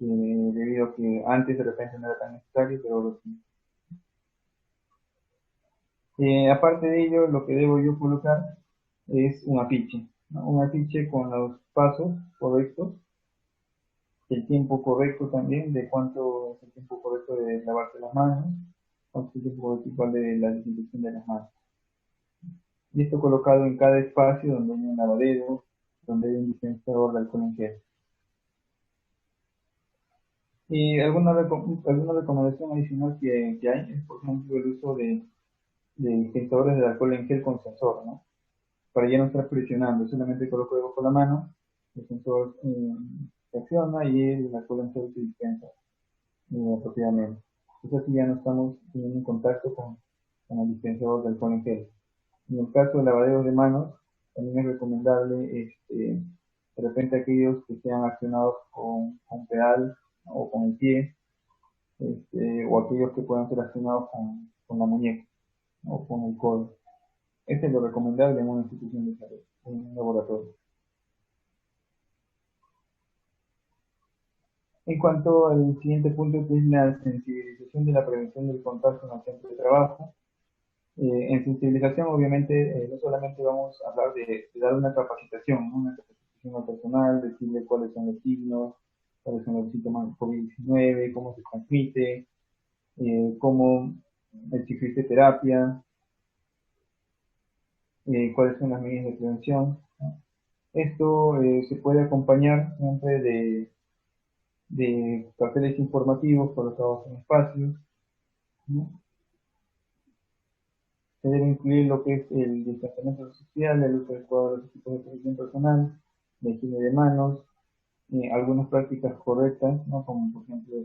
debido a que antes de repente no era tan necesario, pero ahora sí. Aparte de ello, lo que debo yo colocar es un afiche, ¿no? Un afiche con los pasos correctos, el tiempo correcto también, de cuánto es el tiempo correcto de lavarse las manos, cuánto es el tiempo correcto igual de la desinfección de las manos. Y esto colocado en cada espacio donde hay un lavadero, donde hay un dispensador de alcohol en gel. Y alguna recomendación adicional que hay es, por ejemplo, el uso de dispensadores de alcohol en gel con sensor, ¿no? Para ya no estar presionando, solamente coloco debajo de la mano, el sensor se acciona y el alcohol en gel se dispensa apropiadamente. Entonces así ya no estamos teniendo un contacto con el dispensador de alcohol en gel. En el caso de lavaderos de manos, también es recomendable de repente aquellos que sean accionados con pedal o con el pie, o aquellos que puedan ser accionados con la muñeca, ¿no? O con el codo. Este es lo recomendable en una institución de salud, en un laboratorio. En cuanto al siguiente punto, que es la sensibilización de la prevención del contagio en el centro de trabajo. En sensibilización, obviamente, no solamente vamos a hablar de dar una capacitación, ¿no? Una capacitación al personal, decirle cuáles son los signos, cuáles son los síntomas del COVID-19, cómo se transmite, cómo existe terapia, cuáles son las medidas de prevención, ¿no? Esto se puede acompañar siempre de papeles informativos colocados en espacios, ¿no? Se debe incluir lo que es el distanciamiento social, el uso adecuado de los equipos de protección personal, la higiene de manos, algunas prácticas correctas, ¿no? Como por ejemplo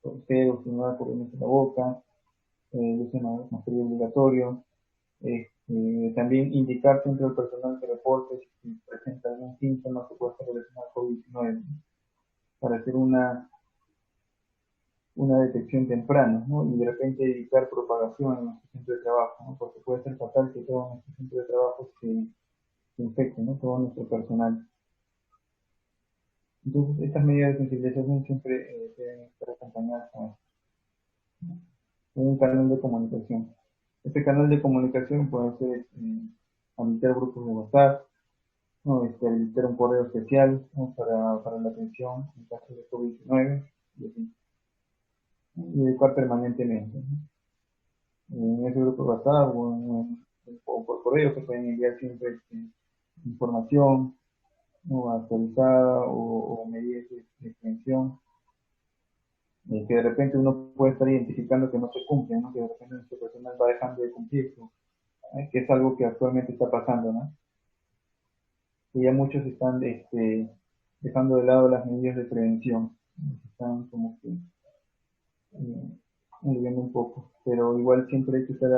toser o estornudar por en la boca, el uso de mascarilla obligatorio, también indicar siempre al personal que reporte si presenta algún síntoma que pueda estar relacionado al COVID-19, ¿no? Para hacer una detección temprana, ¿no? Y de repente evitar propagación en nuestro centro de trabajo, ¿no? Porque puede ser fatal que todo nuestro centro de trabajo se infecte, ¿no? Todo nuestro personal. Entonces, estas medidas de sensibilización siempre deben estar acompañadas con un canal de comunicación. Este canal de comunicación puede ser habilitar grupos de WhatsApp, ¿no? Habilitar un correo especial, ¿no? para la atención en caso de COVID-19 y así, ¿no? Y educar permanentemente, ¿no? En ese grupo de WhatsApp o por correo se pueden enviar siempre información, ¿no? Actualizada o medidas de prevención, que de repente uno puede estar identificando que no se cumplen, ¿no? Que de repente nuestro personal va dejando de cumplir, ¿no? Que es algo que actualmente está pasando, ¿no? Que ya muchos están dejando de lado las medidas de prevención, ¿no? Están como que olvidando un poco, pero igual siempre hay que estar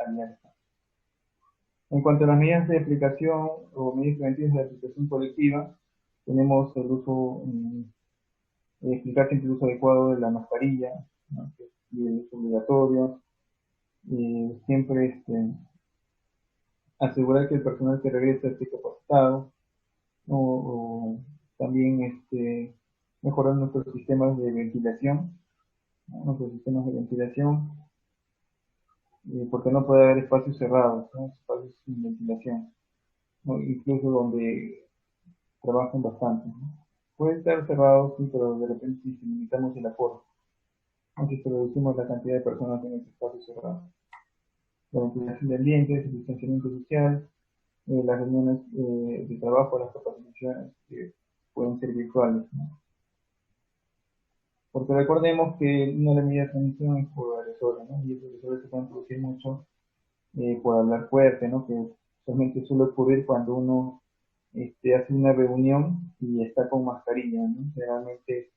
alerta. En cuanto a las medidas de aplicación o medidas preventivas de aplicación colectiva, tenemos el uso, explicar siempre el uso adecuado de la mascarilla, ¿no? Y el uso obligatorio, siempre asegurar que el personal que regresa esté capacitado, ¿no? O también mejorar nuestros sistemas de ventilación, ¿no? Nuestros sistemas de ventilación, porque no puede haber espacios cerrados, ¿no? Espacios sin ventilación, ¿no? Incluso donde trabajan bastante, ¿no? Puede estar cerrado, sí, pero de repente si limitamos el aforo, aunque si reducimos la cantidad de personas en ese espacio cerrado. La ventilación de ambientes, el distanciamiento social, las reuniones de trabajo, las capacitaciones pueden ser virtuales, ¿no? Porque recordemos que una de las medidas de transmisión es por aerosoles, ¿no? Y esos aerosoles se pueden producir mucho por hablar fuerte, ¿no? Que solamente suele ocurrir cuando uno hace una reunión y está con mascarilla, ¿no? Generalmente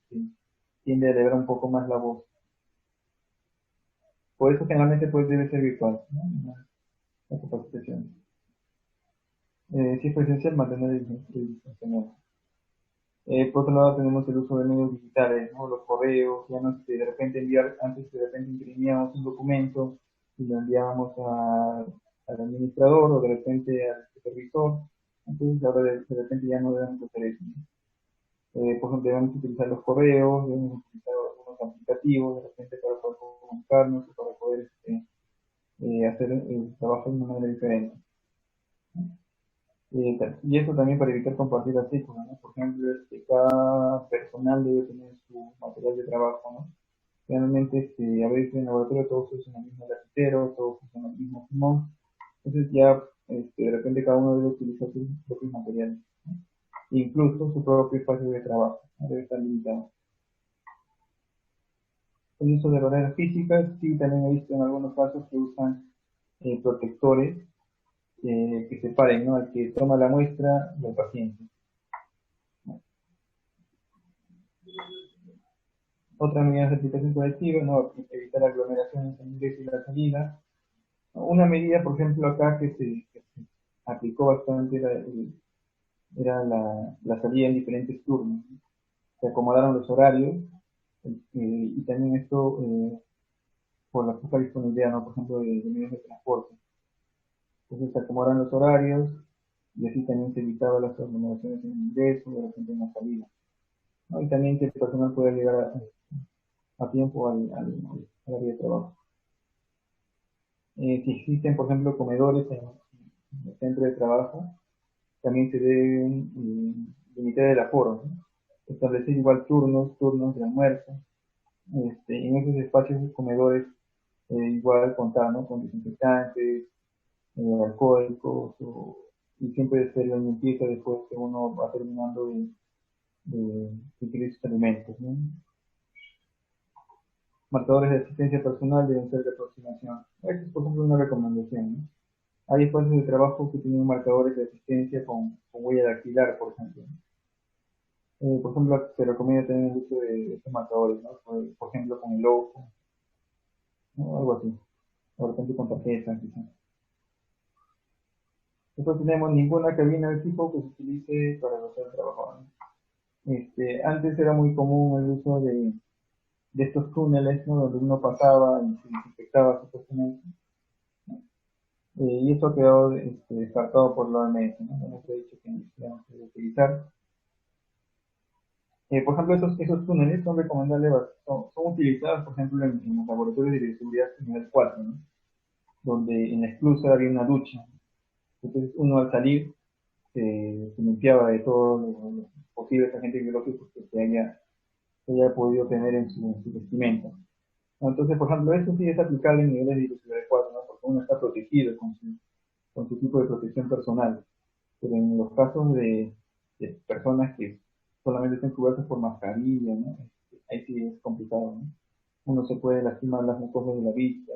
tiende a elevar un poco más la voz. Por eso generalmente pues debe ser virtual, ¿no? La capacitación. Sí es esencial mantener el distanciamiento. Por otro lado tenemos el uso de medios digitales, ¿no? Los correos, ya no de repente antes de repente imprimíamos un documento y lo enviábamos al administrador o de repente al supervisor, entonces ahora de repente ya no debemos hacer eso, ¿no? Por ejemplo, debemos utilizar los correos, debemos utilizar algunos aplicativos de repente para poder comunicarnos o para poder hacer el trabajo de una manera diferente, ¿no? Y eso también para evitar compartir artículos, ¿no? Por ejemplo, cada personal debe tener su material de trabajo, ¿no? Realmente a veces en el laboratorio todos usan el mismo lapicero, todos usan el mismo plumón, entonces ya de repente cada uno debe utilizar sus propios materiales, ¿no? Incluso su propio espacio de trabajo, ¿no? Debe estar limitado. El uso de barreras físicas, sí, también he visto en algunos casos que usan protectores que separen, ¿no? Al que toma la muestra del paciente. Otras medidas de aplicación colectiva, ¿no? Evitar aglomeraciones en el ingreso y la salida. Una medida, por ejemplo, acá que se aplicó bastante era la salida en diferentes turnos, ¿no? Se acomodaron los horarios y también esto por la poca disponibilidad, ¿no? Por ejemplo, de medios de transporte. Entonces se acomodaron los horarios y así también se evitaba las aglomeraciones en el ingreso, de repente en la salida. ¿no? Y también que el personal pueda llegar a tiempo al área de trabajo. Si existen, por ejemplo, comedores en el centro de trabajo, también se deben limitar el aforo, ¿no? Establecer igual turnos de almuerzo. En esos espacios de comedores, igual contar, ¿no? Con desinfectantes, alcohólicos, y siempre hacer la limpieza después que uno va terminando de ingerir sus alimentos, ¿no? Marcadores de asistencia personal deben ser de aproximación. Esta es, por ejemplo, una recomendación, ¿no? Hay espacios de trabajo que tienen marcadores de asistencia con huella dactilar, por ejemplo. Por ejemplo, se recomienda tener el uso de estos marcadores, ¿no? Por ejemplo, con el ojo, ¿no? Algo así. O de repente con tarjeta, quizás. Después tenemos ninguna cabina de tipo que se utilice para los trabajadores. Antes era muy común el uso de estos túneles, ¿no? Donde uno pasaba y se desinfectaba supuestamente. Y eso ha quedado descartado por la OMS, ¿no? Hemos dicho que no se debe utilizar. Por ejemplo, esos túneles son recomendables, son utilizados, por ejemplo, en los laboratorios de seguridad nivel 4, ¿no? Donde en la esclusa había una ducha. Entonces uno al salir se limpiaba de todos los posibles agentes biológicos que se haya podido tener en su vestimenta. Entonces, por ejemplo, esto sí es aplicable en niveles de biodiversidad 4, ¿no? Porque uno está protegido con su tipo de protección personal. Pero en los casos de personas que solamente están cubiertas por mascarilla, ¿no? Ahí sí es complicado, ¿no? Uno se puede lastimar las mucosas de la vista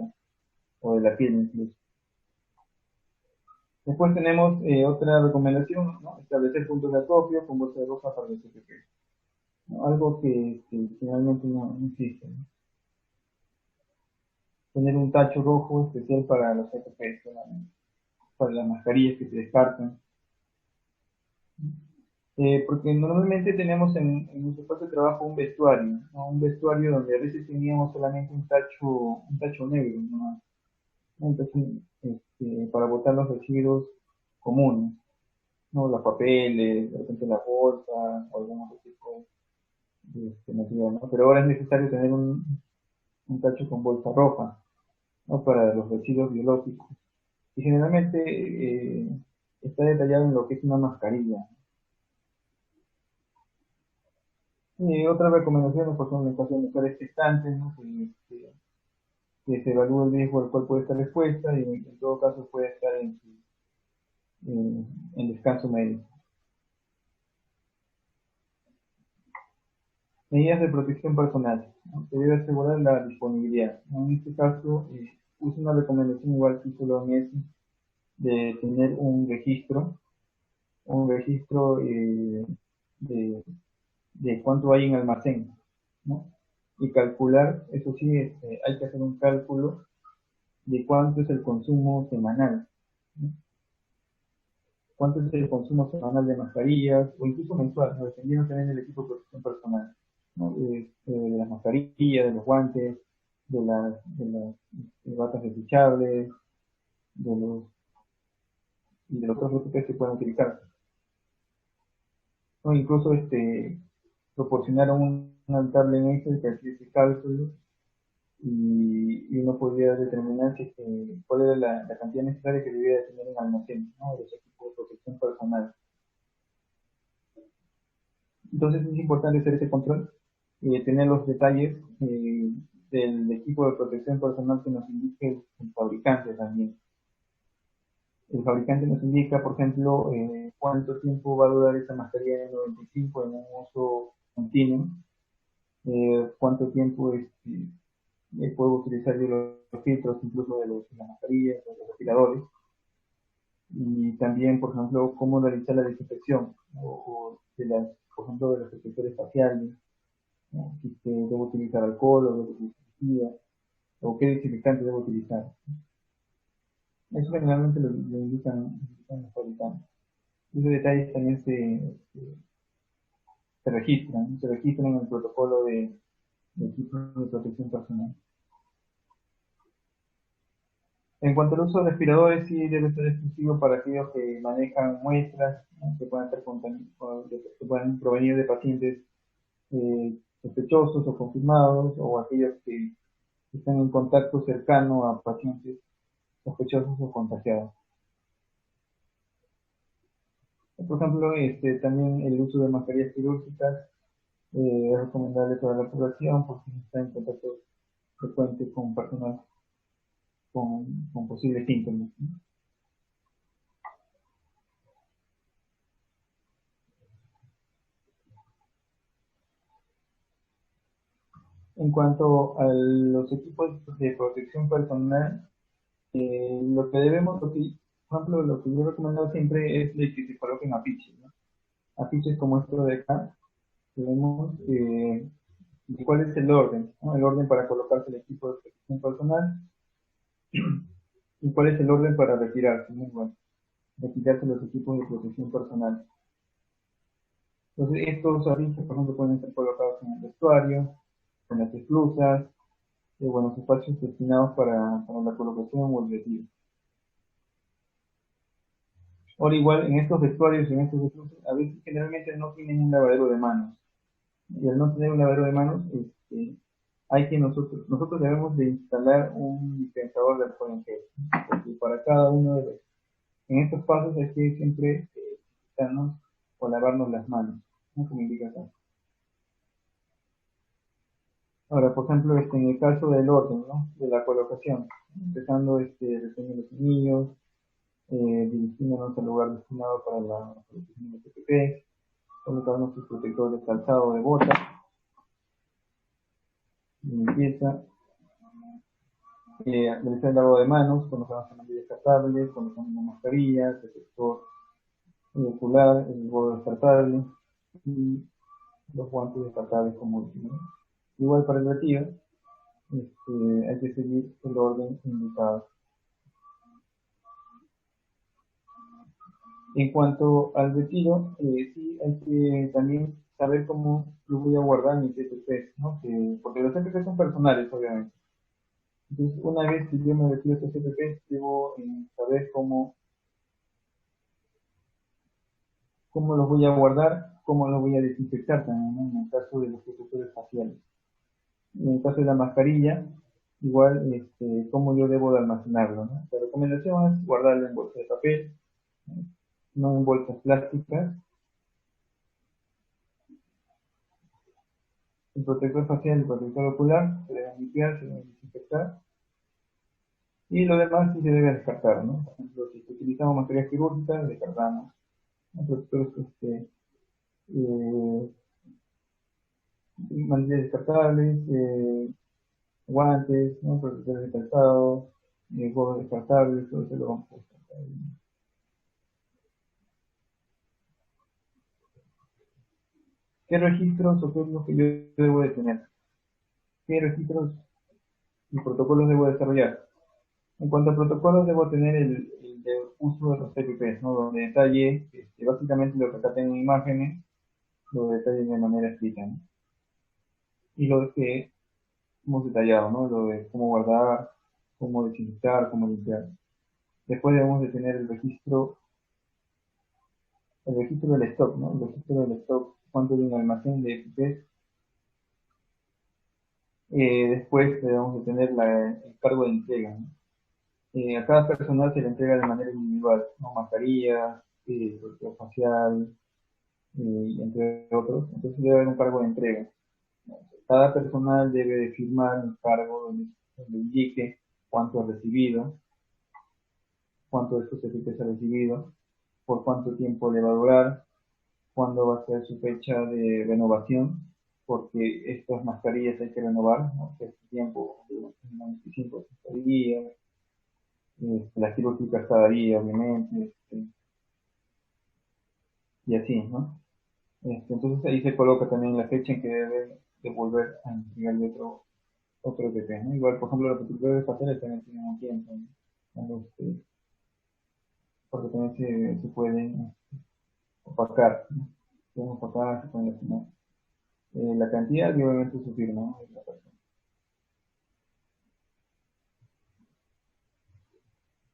o de la piel incluso. Después tenemos otra recomendación, ¿no? Establecer puntos de acopio con bolsa de ropa para el CPP, ¿no? Algo que finalmente no existe, ¿no? Tener un tacho rojo especial para los CPP, para las mascarillas que se descartan. Porque normalmente tenemos en nuestro espacio de trabajo un vestuario, ¿no? Un vestuario donde a veces teníamos solamente un tacho negro, ¿no? Entonces, para botar los residuos comunes, ¿no? Los papeles, de repente la bolsa o algún otro tipo de material, ¿no? Pero ahora es necesario tener un tacho con bolsa roja, ¿no? Para los residuos biológicos. Y generalmente está detallado en lo que es una mascarilla. Otra recomendación pues, son en caso de mujeres gestantes, ¿no? Que se evalúe el riesgo al cual puede estar expuesta y en todo caso puede estar en descanso médico. Medidas de protección personal, ¿no? Se debe asegurar la disponibilidad, ¿no? En este caso, usa una recomendación igual que hizo la OMS de tener un registro de cuánto hay en almacén, ¿no? Y calcular, eso sí, hay que hacer un cálculo de cuánto es el consumo semanal, ¿no? Cuánto es el consumo semanal de mascarillas, o incluso mensual, ¿no? Dependiendo también del equipo de protección personal, ¿no? De las mascarillas, de los guantes, de las batas desechables, y de los otros productos que puedan utilizar, ¿no? Incluso proporcionaron una tabla en Excel que hacía ese cálculo y uno podría determinar cuál era la cantidad necesaria que debía de tener en almacén, ¿no? De ese equipo de protección personal. Entonces es importante hacer ese control y tener los detalles del equipo de protección personal que nos indique el fabricante también. El fabricante nos indica, por ejemplo, cuánto tiempo va a durar esa mascarilla en 95 en un uso continuo, cuánto tiempo puedo utilizar yo los filtros incluso de las mascarillas, de los respiradores, y también, por ejemplo, cómo realizar la desinfección, ¿no? O por ejemplo, de los protectores faciales, ¿no? Si debo utilizar alcohol o debo utilizar o qué desinfectante debo utilizar. Eso generalmente lo indican los fabricantes. Esos detalles también se registran en el protocolo de equipo de protección personal. En cuanto al uso de respiradores, sí debe ser exclusivo para aquellos que manejan muestras, ¿no? Que puedan provenir de pacientes sospechosos o confirmados, o aquellos que están en contacto cercano a pacientes sospechosos o contagiados. Por ejemplo, también el uso de mascarillas quirúrgicas es recomendable para la población porque está en contacto frecuente con personas con posibles síntomas, ¿no? En cuanto a los equipos de protección personal, por ejemplo, lo que yo he recomendado siempre es de que se coloquen afiches, ¿no? Afiches como esto de acá, tenemos de cuál es el orden, ¿no? El orden para colocarse el equipo de protección personal y cuál es el orden para retirarse, ¿no? Bueno, retirarse los equipos de protección personal. Entonces, estos afiches, por ejemplo, pueden ser colocados en el vestuario, en las esclusas, los espacios destinados para la colocación o el retiro. Ahora igual, en estos vestuarios, en estos esclusas, a veces generalmente no tienen un lavadero de manos. Y al no tener un lavadero de manos, hay que nosotros debemos de instalar un dispensador de alcohol en gel, porque para cada uno de en estos pasos hay que siempre quitarnos o lavarnos las manos, ¿no? Como indica acá. Ahora, por ejemplo, en el caso del orden, ¿no? De la colocación, empezando recién los niños, dirigiéndonos al lugar destinado para la colocación de PPP, colocar nuestros protectores de calzado de bota, limpieza, realizar el lavado de manos, cuando se van a descartables, cuando son una mascarilla, detector ocular, el gorro descartable y los guantes descartables como último, ¿no? Igual para el retiro, hay que seguir el orden indicado. En cuanto al retiro, sí hay que también saber cómo lo voy a guardar mis EPPs, ¿no? Porque los EPPs son personales, obviamente. Entonces, una vez que yo me retiro estos EPPs, debo saber cómo los voy a guardar, cómo los voy a desinfectar también, ¿no? En el caso de los protectores faciales. En el caso de la mascarilla, igual, cómo yo debo de almacenarlo, ¿no? La recomendación es guardarlo en bolsa de papel, no en bolsas plásticas. El protector facial y el protector ocular se deben limpiar, se deben desinfectar. Y lo demás sí se debe descartar, ¿no? Por ejemplo, si utilizamos mascarillas quirúrgicas, descartamos. Protectores, mantillas descartables, guantes, ¿no? Protectores de calzado, gorros descartables, todo eso lo vamos a descartar. ¿Qué registros o qué es lo que yo debo de tener? ¿Qué registros y protocolos debo desarrollar? En cuanto a protocolos, debo tener el de uso de los EPPs, ¿no? Donde detalle, básicamente lo que acá tengo en imágenes, lo detalle de manera escrita, ¿no? Y lo que hemos detallado, ¿no? Lo de cómo guardar, cómo desinfectar, cómo limpiar. Después debemos de tener el registro del stock, ¿no? El registro del stock, cuánto hay en el almacén de EPPs. Después debemos de tener el cargo de entrega, ¿no? A cada personal se le entrega de manera individual, ¿no? Mascarilla, protector facial, entre otros. Entonces debe haber un cargo de entrega. Cada personal debe de firmar un cargo donde indique cuánto ha recibido, cuánto de estos EPPs ha recibido, por cuánto tiempo le va a durar, cuándo va a ser su fecha de renovación, porque estas mascarillas hay que renovar, ¿no? Este tiempo, 95 días, las quirúrgicas cada día, obviamente, y así, ¿no? Entonces ahí se coloca también la fecha en que debe de volver a entregarle otro EPP, ¿no? Igual, por ejemplo, los protectores faciales también tienen un tiempo, ¿no? Porque también se pueden opacar, ¿no? Se pueden opacar, se pueden lastimar. La cantidad y obviamente su firma, ¿no? De la persona.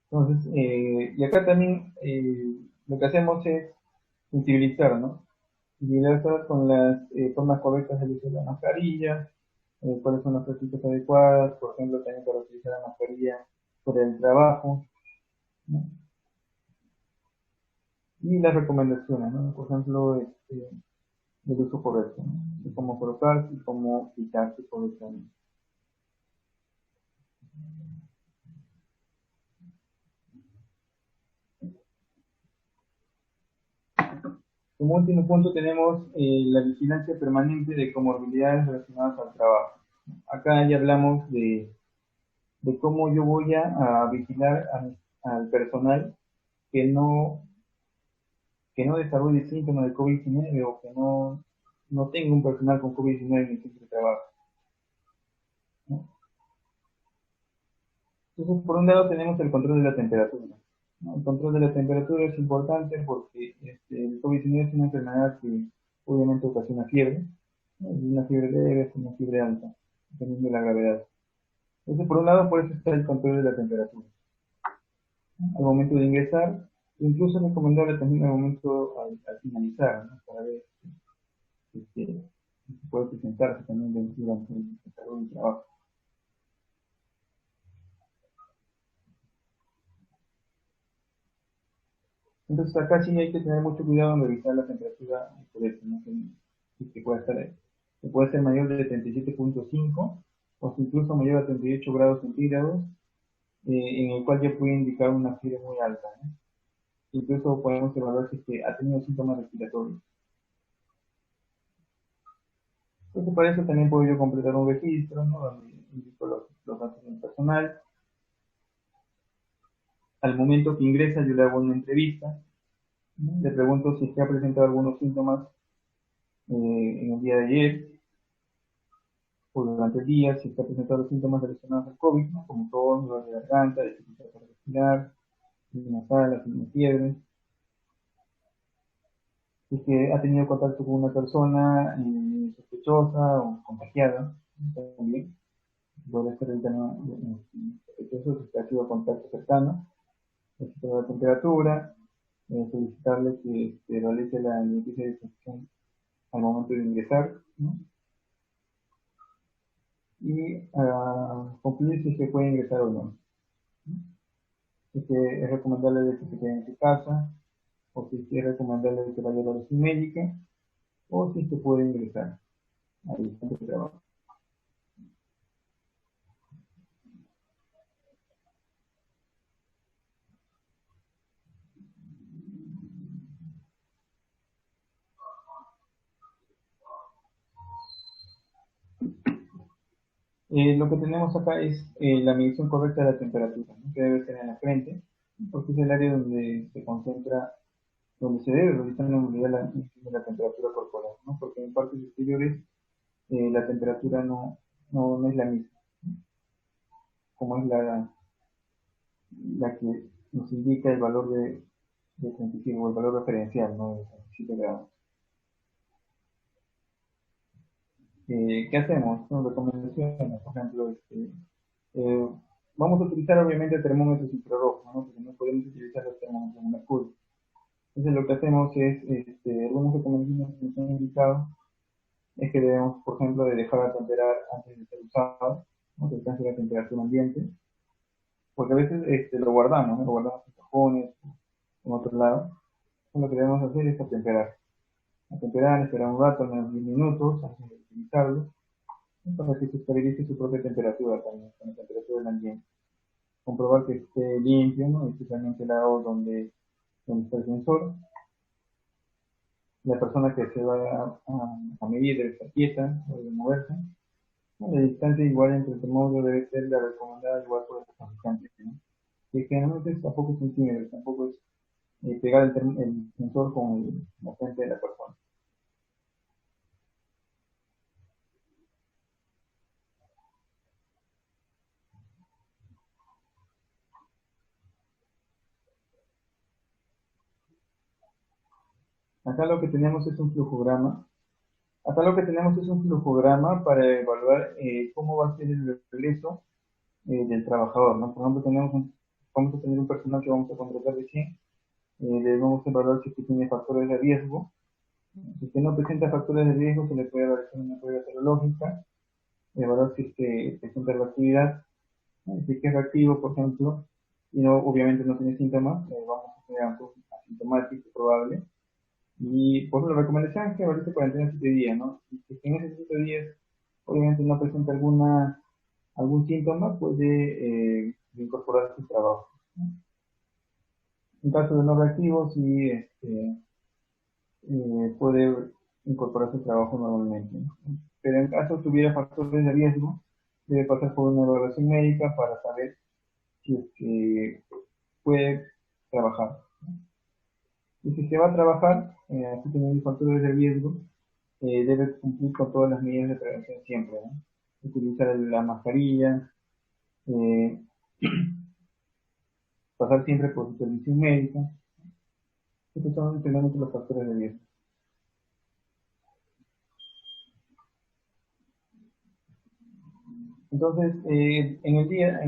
Entonces, y acá también lo que hacemos es sensibilizar, ¿no? Diversas con las formas correctas de uso de la mascarilla, cuáles son las prácticas adecuadas, por ejemplo, también para utilizar la mascarilla por el trabajo, ¿no? Y las recomendaciones, ¿no? Por ejemplo, del uso correcto, ¿no? De cómo colocarse y cómo quitarse correctamente. Como último punto tenemos la vigilancia permanente de comorbilidades relacionadas al trabajo. Acá ya hablamos de cómo yo voy a vigilar al personal que no desarrolle síntomas de COVID-19 o que no tenga un personal con COVID-19 en el centro de trabajo, ¿no? Entonces, por un lado tenemos el control de la temperatura, ¿no? El control de la temperatura es importante porque el COVID-19 es una enfermedad que obviamente ocasiona fiebre, ¿no? Una fiebre leve, una fiebre alta, dependiendo de la gravedad. Entonces, por un lado, por eso está el control de la temperatura, ¿no? Al momento de ingresar, incluso es recomendable también al momento al finalizar, ¿no? Para ver si puede presentarse también durante el desarrollo del trabajo. Entonces acá sí hay que tener mucho cuidado en revisar la temperatura correcta, ¿no? Que puede ser mayor de 37,5 o incluso mayor a 38 grados centígrados, en el cual ya puede indicar una fiebre muy alta, ¿no? Incluso podemos evaluar si es que ha tenido síntomas respiratorios. Entonces para eso también puedo yo completar un registro, ¿no? Donde indico los datos del personal. Al momento que ingresa yo le hago una entrevista, ¿no? Le pregunto si es que ha presentado algunos síntomas en el día de ayer o durante el día, si está presentando síntomas relacionados al COVID, ¿no? Como tos, dolor de garganta, dificultad para respirar, nasal, fiebre. Si es que ha tenido contacto con una persona sospechosa o contagiada, también puede ser el tema sospechoso si ha sido contacto cercano, registrar la temperatura, solicitarle que se realice la limpieza de desinfección al momento de ingresar, ¿no? Y concluir si se puede ingresar o no. Si es recomendable que se quede en su casa, o si es recomendable que vaya a la revisión médica, o si se puede ingresar al centro de trabajo. Lo que tenemos acá es la medición correcta de la temperatura, ¿no? Que debe ser en la frente, porque es el área donde se concentra, donde se debe realizar una unidad de la temperatura corporal, ¿no? Porque en partes exteriores la temperatura no es la misma, ¿no? Como es la que nos indica el valor de 35, o el valor referencial, ¿no? De 37 grados. ¿Qué hacemos? Son recomendaciones, por ejemplo, eh, vamos a utilizar obviamente termómetros infrarrojos, ¿no? Porque no podemos utilizar los termómetros de mercurio. Entonces lo que hacemos es, algunas recomendaciones que nos han indicado es que debemos, por ejemplo, de dejar de temperar antes de ser usado, ¿no? Que alcance la temperatura ambiente, porque a veces lo guardamos, ¿no? Lo guardamos en cajones, en otro lado. Entonces, lo que debemos hacer es atemperar, esperar un rato, unos 10 minutos antes de utilizarlo, para que se estabilice su propia temperatura también, con la temperatura del ambiente. Comprobar que esté limpio, ¿no? Especialmente el lado donde está el sensor. La persona que se va a medir debe estar quieta, no debe moverse. La distancia igual entre el termómetro debe ser la recomendada igual por el fabricante, ¿no? Que generalmente es a pocos centímetros, tampoco es pegar el sensor con la frente de la persona. Acá lo que tenemos es un flujograma. Acá lo que tenemos es un flujograma para evaluar cómo va a ser el regreso del trabajador, ¿no? Por ejemplo, vamos a tener un personal que vamos a contratar de 100, debemos evaluar si tiene factores de riesgo, Si usted no presenta factores de riesgo, se le puede realizar una prueba serológica, evaluar si es que presenta reactividad. Si es que es reactivo, por ejemplo, y no, obviamente no tiene síntomas, vamos a hacer algo asintomático probable. Y por la recomendación es que realice cuarentena 7 días, ¿no? Y si en esos 7 días obviamente no presenta algún síntoma, puede incorporarse al trabajo, ¿no? En caso de no reactivo, sí puede incorporarse al trabajo normalmente, ¿no? Pero en caso tuviera factores de riesgo, debe pasar por una evaluación médica para saber si es que puede trabajar. Y si se va a trabajar, así teniendo factores de riesgo, debe cumplir con todas las medidas de prevención siempre, ¿no? Utilizar la mascarilla, eh, pasar siempre por supervisión médica. Estos son generalmente los factores de riesgo. Entonces, en el día,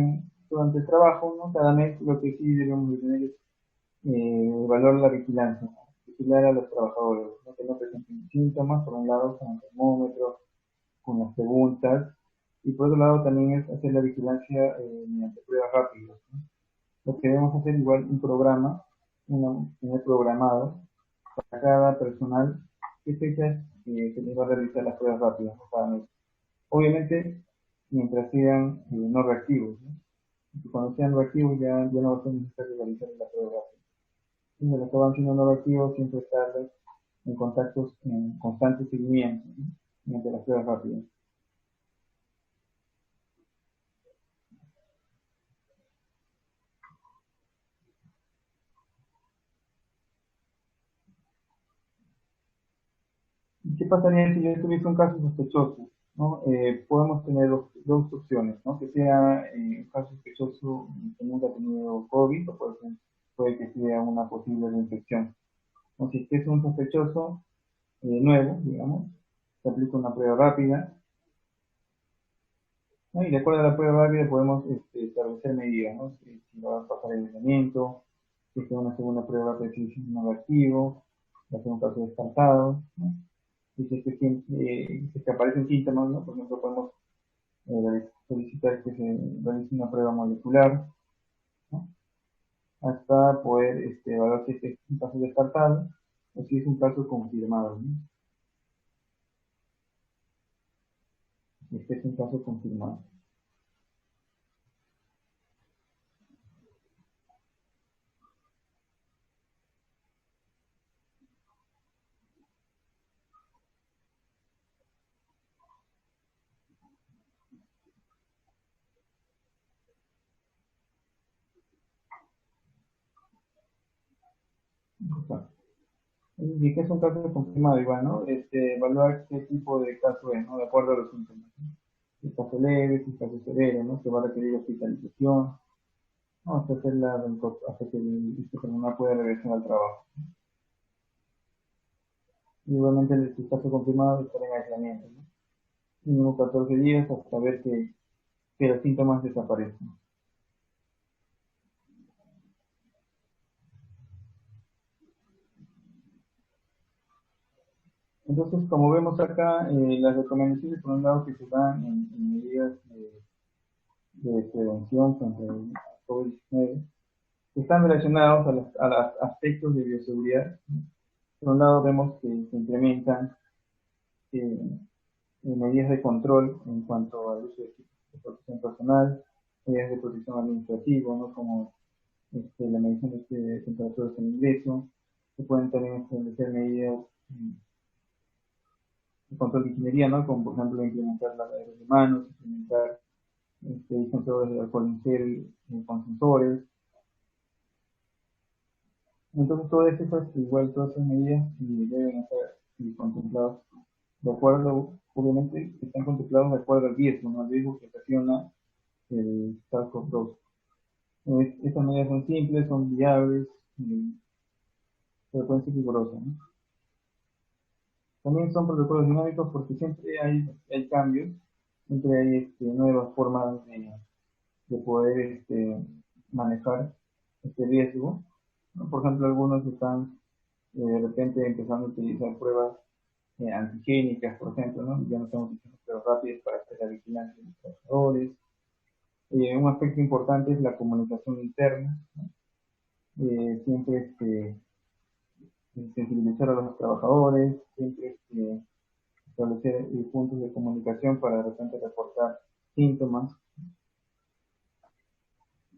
durante el trabajo, ¿no? Cada mes lo que sí debemos de tener es evaluar la vigilancia, ¿no? Vigilar a los trabajadores, ¿no? Que no presenten síntomas, por un lado, con el termómetro, con las preguntas, y por otro lado también es hacer la vigilancia mediante pruebas rápidas, ¿no? Lo que debemos hacer igual un programa, tener programado para cada personal qué fechas se les va a realizar las pruebas rápidas, ¿no? Cada mes. Obviamente, mientras sean no reactivos, ¿no? Y cuando sean reactivos ya no va a ser necesario realizar la prueba rápida. Y de los que van siendo no reactivos, siempre estar en contactos en constante seguimiento, ¿no? Mediante las pruebas rápidas. ¿Qué pasaría si yo tuviese un caso sospechoso? ¿No? Podemos tener dos opciones, ¿no? Que sea un caso sospechoso que nunca ha tenido COVID, o puede que sea una posible infección. O si es un sospechoso nuevo, digamos, se aplica una prueba rápida, ¿no? Y de acuerdo a la prueba rápida podemos establecer medidas, ¿no? Si va a pasar el aislamiento, si es una segunda prueba rápida si es negativo, va a ser un caso descartado, ¿no? Y si es que aparecen síntomas, ¿no? Por ejemplo, podemos solicitar que se realice una prueba molecular, ¿no? Hasta poder evaluar si es un caso descartado o si es un caso confirmado, ¿no? Si es un caso confirmado. Y que es un caso confirmado igual, ¿no? Evaluar qué tipo de caso es, ¿no? De acuerdo a los síntomas, ¿no? Si es caso leve, si es caso severo, ¿no? Se va a requerir hospitalización, ¿no? Hasta que este personal pueda regresar al trabajo. Y igualmente el caso confirmado estará en aislamiento, ¿no? Mínimo 14 días hasta ver que los síntomas desaparecen. Entonces, como vemos acá, las recomendaciones por un lado que se dan en medidas de prevención contra el COVID-19 están relacionados a los aspectos de bioseguridad, ¿no? Por un lado vemos que se implementan eh, medidas de control en cuanto al uso de equipos de protección personal, medidas de protección administrativa, ¿no? Como la medición de temperaturas en ingreso, se pueden también establecer medidas de control de ingeniería, ¿no? Como por ejemplo implementar lavaderos de manos, implementar dispensadores de alcohol en gel con sensores. Entonces todo eso, pues, igual todas esas medidas deben estar contempladas de acuerdo, obviamente están contemplados de acuerdo al riesgo, ¿no? Al riesgo que ocasiona el SARS-CoV-2. Estas medidas son simples, son viables, pero pueden ser rigurosas, ¿no? También son protocolos dinámicos porque siempre hay cambios, siempre hay nuevas formas de poder manejar este riesgo, ¿no? Por ejemplo, algunos están de repente empezando a utilizar pruebas antigénicas, por ejemplo, ¿no? Ya no estamos utilizando pruebas rápidas para hacer la vigilancia de los trabajadores. Un aspecto importante es la comunicación interna, ¿no? Siempre sensibilizar a los trabajadores, siempre establecer puntos de comunicación para de repente reportar síntomas.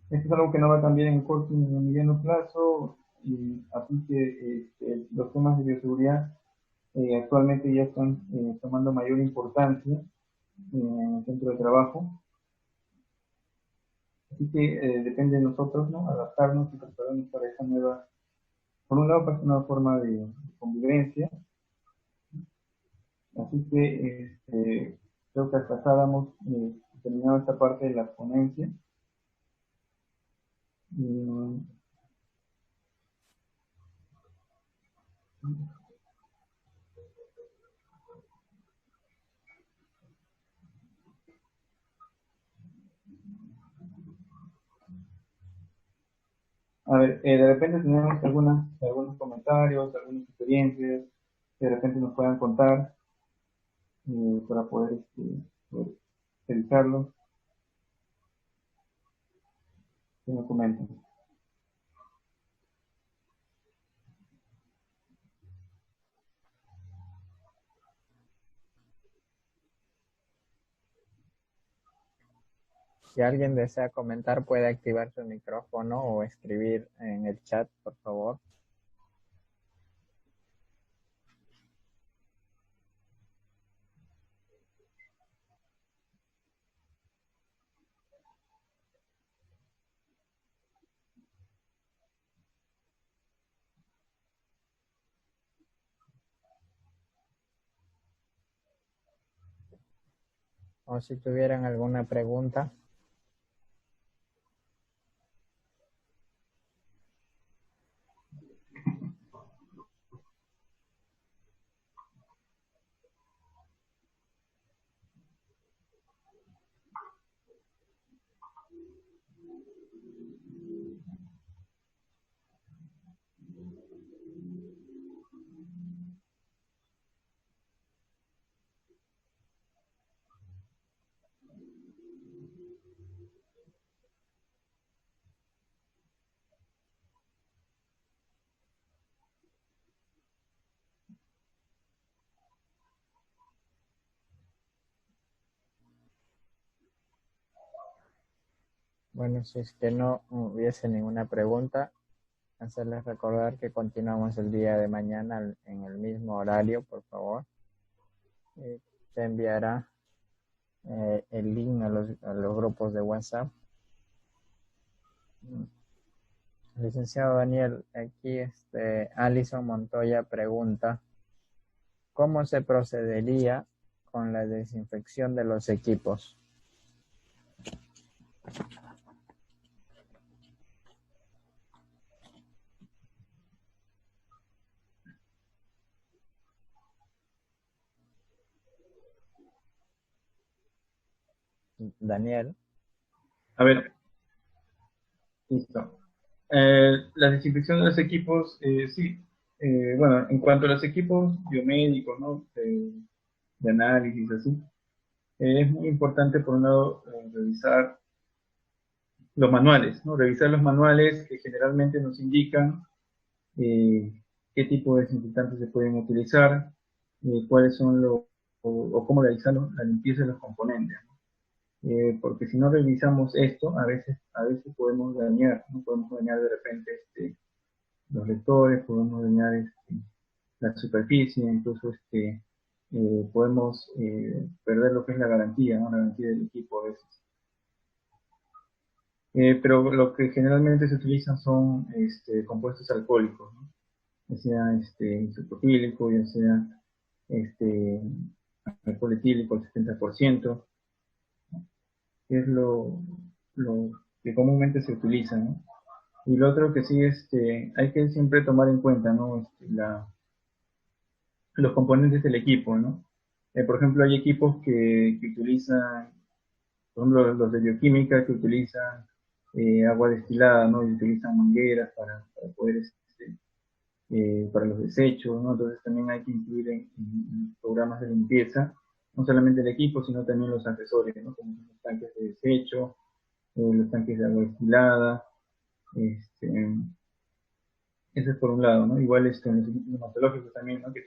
Esto es algo que no va a cambiar en el corto ni en el mediano plazo, y así que los temas de bioseguridad actualmente ya están tomando mayor importancia en el centro de trabajo. Así que depende de nosotros, ¿no? Adaptarnos y prepararnos para esa nueva, por un lado, para esta nueva forma de convivencia. Así que creo que hasta acá damos terminado esta parte de la ponencia. A ver, de repente tenemos algunos comentarios, algunas experiencias que de repente nos puedan contar para poder revisarlos. Que nos comenten. Si alguien desea comentar, puede activar su micrófono o escribir en el chat, por favor. O si tuvieran alguna pregunta. Bueno, si es que no hubiese ninguna pregunta, hacerles recordar que continuamos el día de mañana en el mismo horario, por favor. Se enviará el link a los grupos de WhatsApp. Licenciado Daniel, aquí Alison Montoya pregunta, ¿cómo se procedería con la desinfección de los equipos? Daniel. A ver, listo. La desinfección de los equipos, sí. Bueno, en cuanto a los equipos biomédicos, ¿no? De análisis, así, es muy importante, por un lado, revisar los manuales, ¿no? Revisar los manuales que generalmente nos indican qué tipo de desinfectantes se pueden utilizar, cuáles son o cómo realizar la limpieza de los componentes, ¿no? Porque si no revisamos esto, a veces podemos dañar, ¿no? Podemos dañar de repente los lectores, podemos dañar la superficie, incluso podemos perder lo que es la garantía, ¿no? La garantía del equipo a veces. Pero lo que generalmente se utilizan son compuestos alcohólicos, ¿no? Ya sea isopropílico, ya sea alcohol etílico al 70%, que es lo que comúnmente se utiliza, ¿no? Y lo otro que sí, hay que siempre tomar en cuenta, ¿no? Los componentes del equipo, ¿no? Por ejemplo, hay equipos que utilizan, por ejemplo, los de bioquímica que utilizan agua destilada, ¿no? Y utilizan mangueras para poder para los desechos, ¿no? Entonces también hay que incluir en programas de limpieza, no solamente el equipo, sino también los accesorios, ¿no? Como los tanques de desecho, los tanques de agua destilada, este, eso es por un lado, ¿no? Igual los equipos hematológicos también, ¿no? Que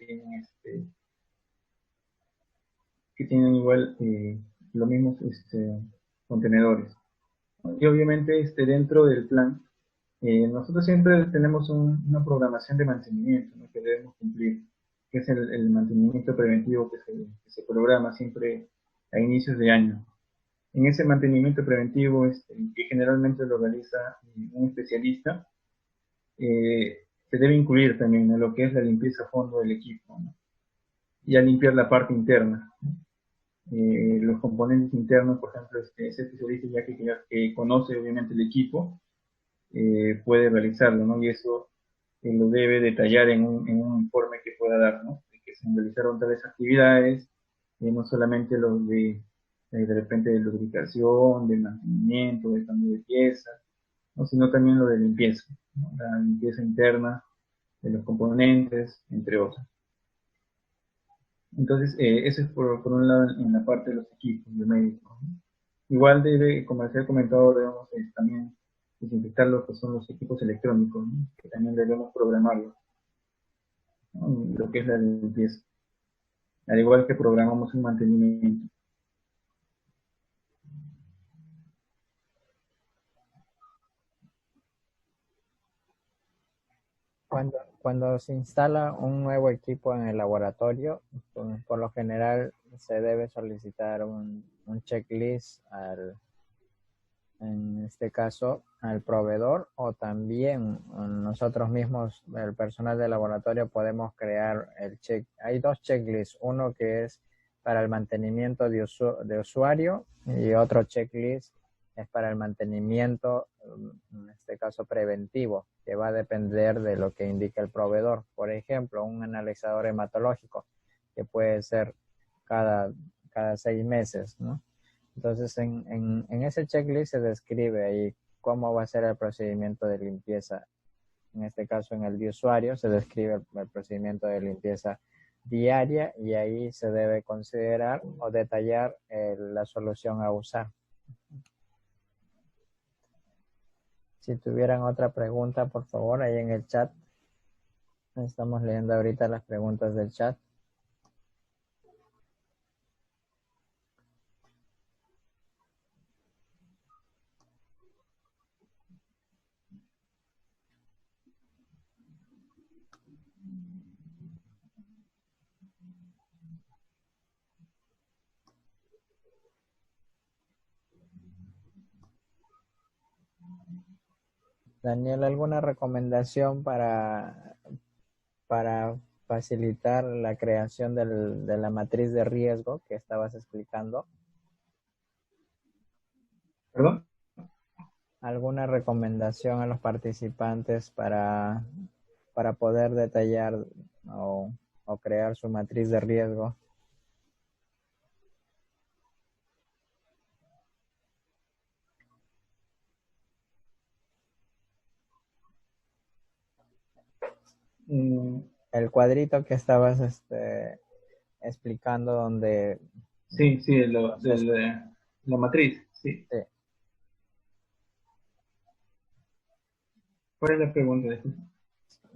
tienen igual los mismos contenedores. Y obviamente dentro del plan, nosotros siempre tenemos una programación de mantenimiento, ¿no? Que debemos cumplir, que es el mantenimiento preventivo que se programa siempre a inicios de año. En ese mantenimiento preventivo, que generalmente lo realiza un especialista, se debe incluir también, ¿no? Lo que es la limpieza a fondo del equipo, ¿no? Y a limpiar la parte interna, ¿no? Los componentes internos, por ejemplo, ese especialista que conoce obviamente el equipo, puede realizarlo, ¿no? Y eso lo debe detallar en un informe que pueda dar, ¿no? De que se realizaron tales actividades, no solamente los de repente de lubricación, de mantenimiento, de cambio de piezas, ¿no? Sino también lo de limpieza, ¿no? La limpieza interna de los componentes, entre otros. Entonces, eso es por un lado en la parte de los equipos de médicos, ¿no? Igual como les he comentado, debemos también desinfectar lo que son los equipos electrónicos, ¿no? Que también debemos programarlos, ¿no? Lo que es la limpieza. Al igual que programamos un mantenimiento. Cuando se instala un nuevo equipo en el laboratorio, por lo general se debe solicitar un checklist en este caso, al proveedor, o también nosotros mismos, el personal del laboratorio, podemos crear el check. Hay dos checklists, uno que es para el mantenimiento de usuario y otro checklist es para el mantenimiento, en este caso preventivo, que va a depender de lo que indica el proveedor. Por ejemplo, un analizador hematológico, que puede ser cada 6 meses, ¿no? Entonces, en ese checklist se describe ahí cómo va a ser el procedimiento de limpieza. En este caso, en el de usuario, se describe el procedimiento de limpieza diaria y ahí se debe considerar o detallar la solución a usar. Si tuvieran otra pregunta, por favor, ahí en el chat. Estamos leyendo ahorita las preguntas del chat. Daniel, ¿alguna recomendación para facilitar la creación de la matriz de riesgo que estabas explicando? ¿Perdón? ¿Alguna recomendación a los participantes para poder detallar o crear su matriz de riesgo? El cuadrito que estabas explicando donde... Sí, la matriz, sí. Sí. ¿Cuál es la pregunta?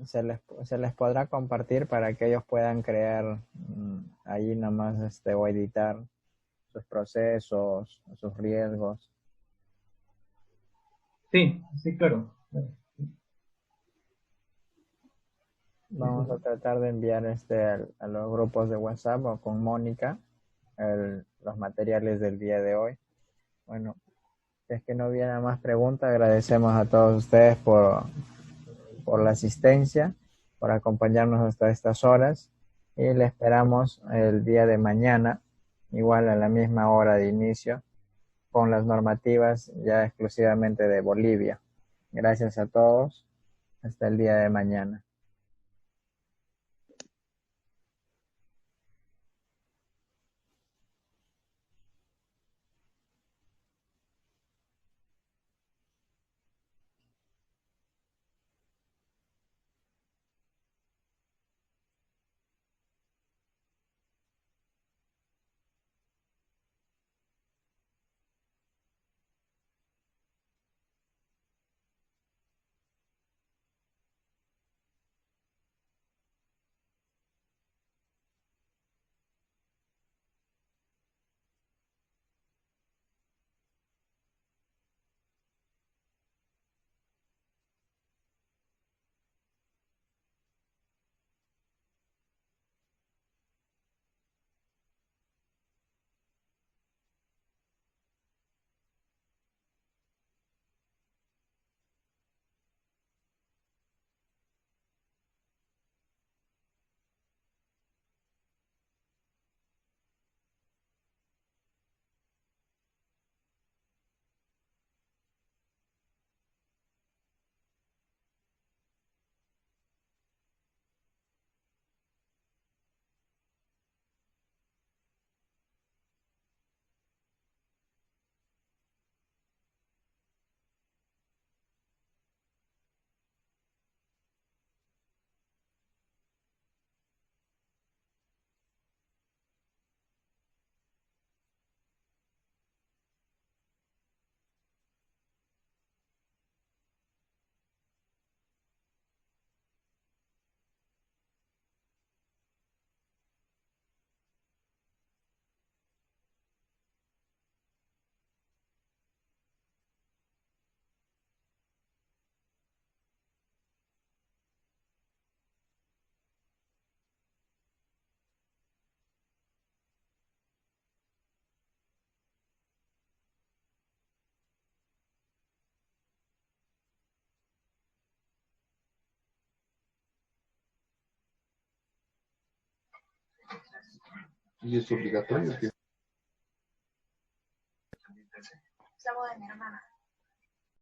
Se les podrá compartir para que ellos puedan crear ahí nomás o editar sus procesos, sus riesgos. Sí, sí, claro. Vamos a tratar de enviar a los grupos de WhatsApp o con Mónica los materiales del día de hoy. Bueno, si es que no viene más preguntas, agradecemos a todos ustedes por la asistencia, por acompañarnos hasta estas horas y le esperamos el día de mañana, igual a la misma hora de inicio, con las normativas ya exclusivamente de Bolivia. Gracias a todos. Hasta el día de mañana. ¿Y es obligatorio que? Es la boda de mi hermana.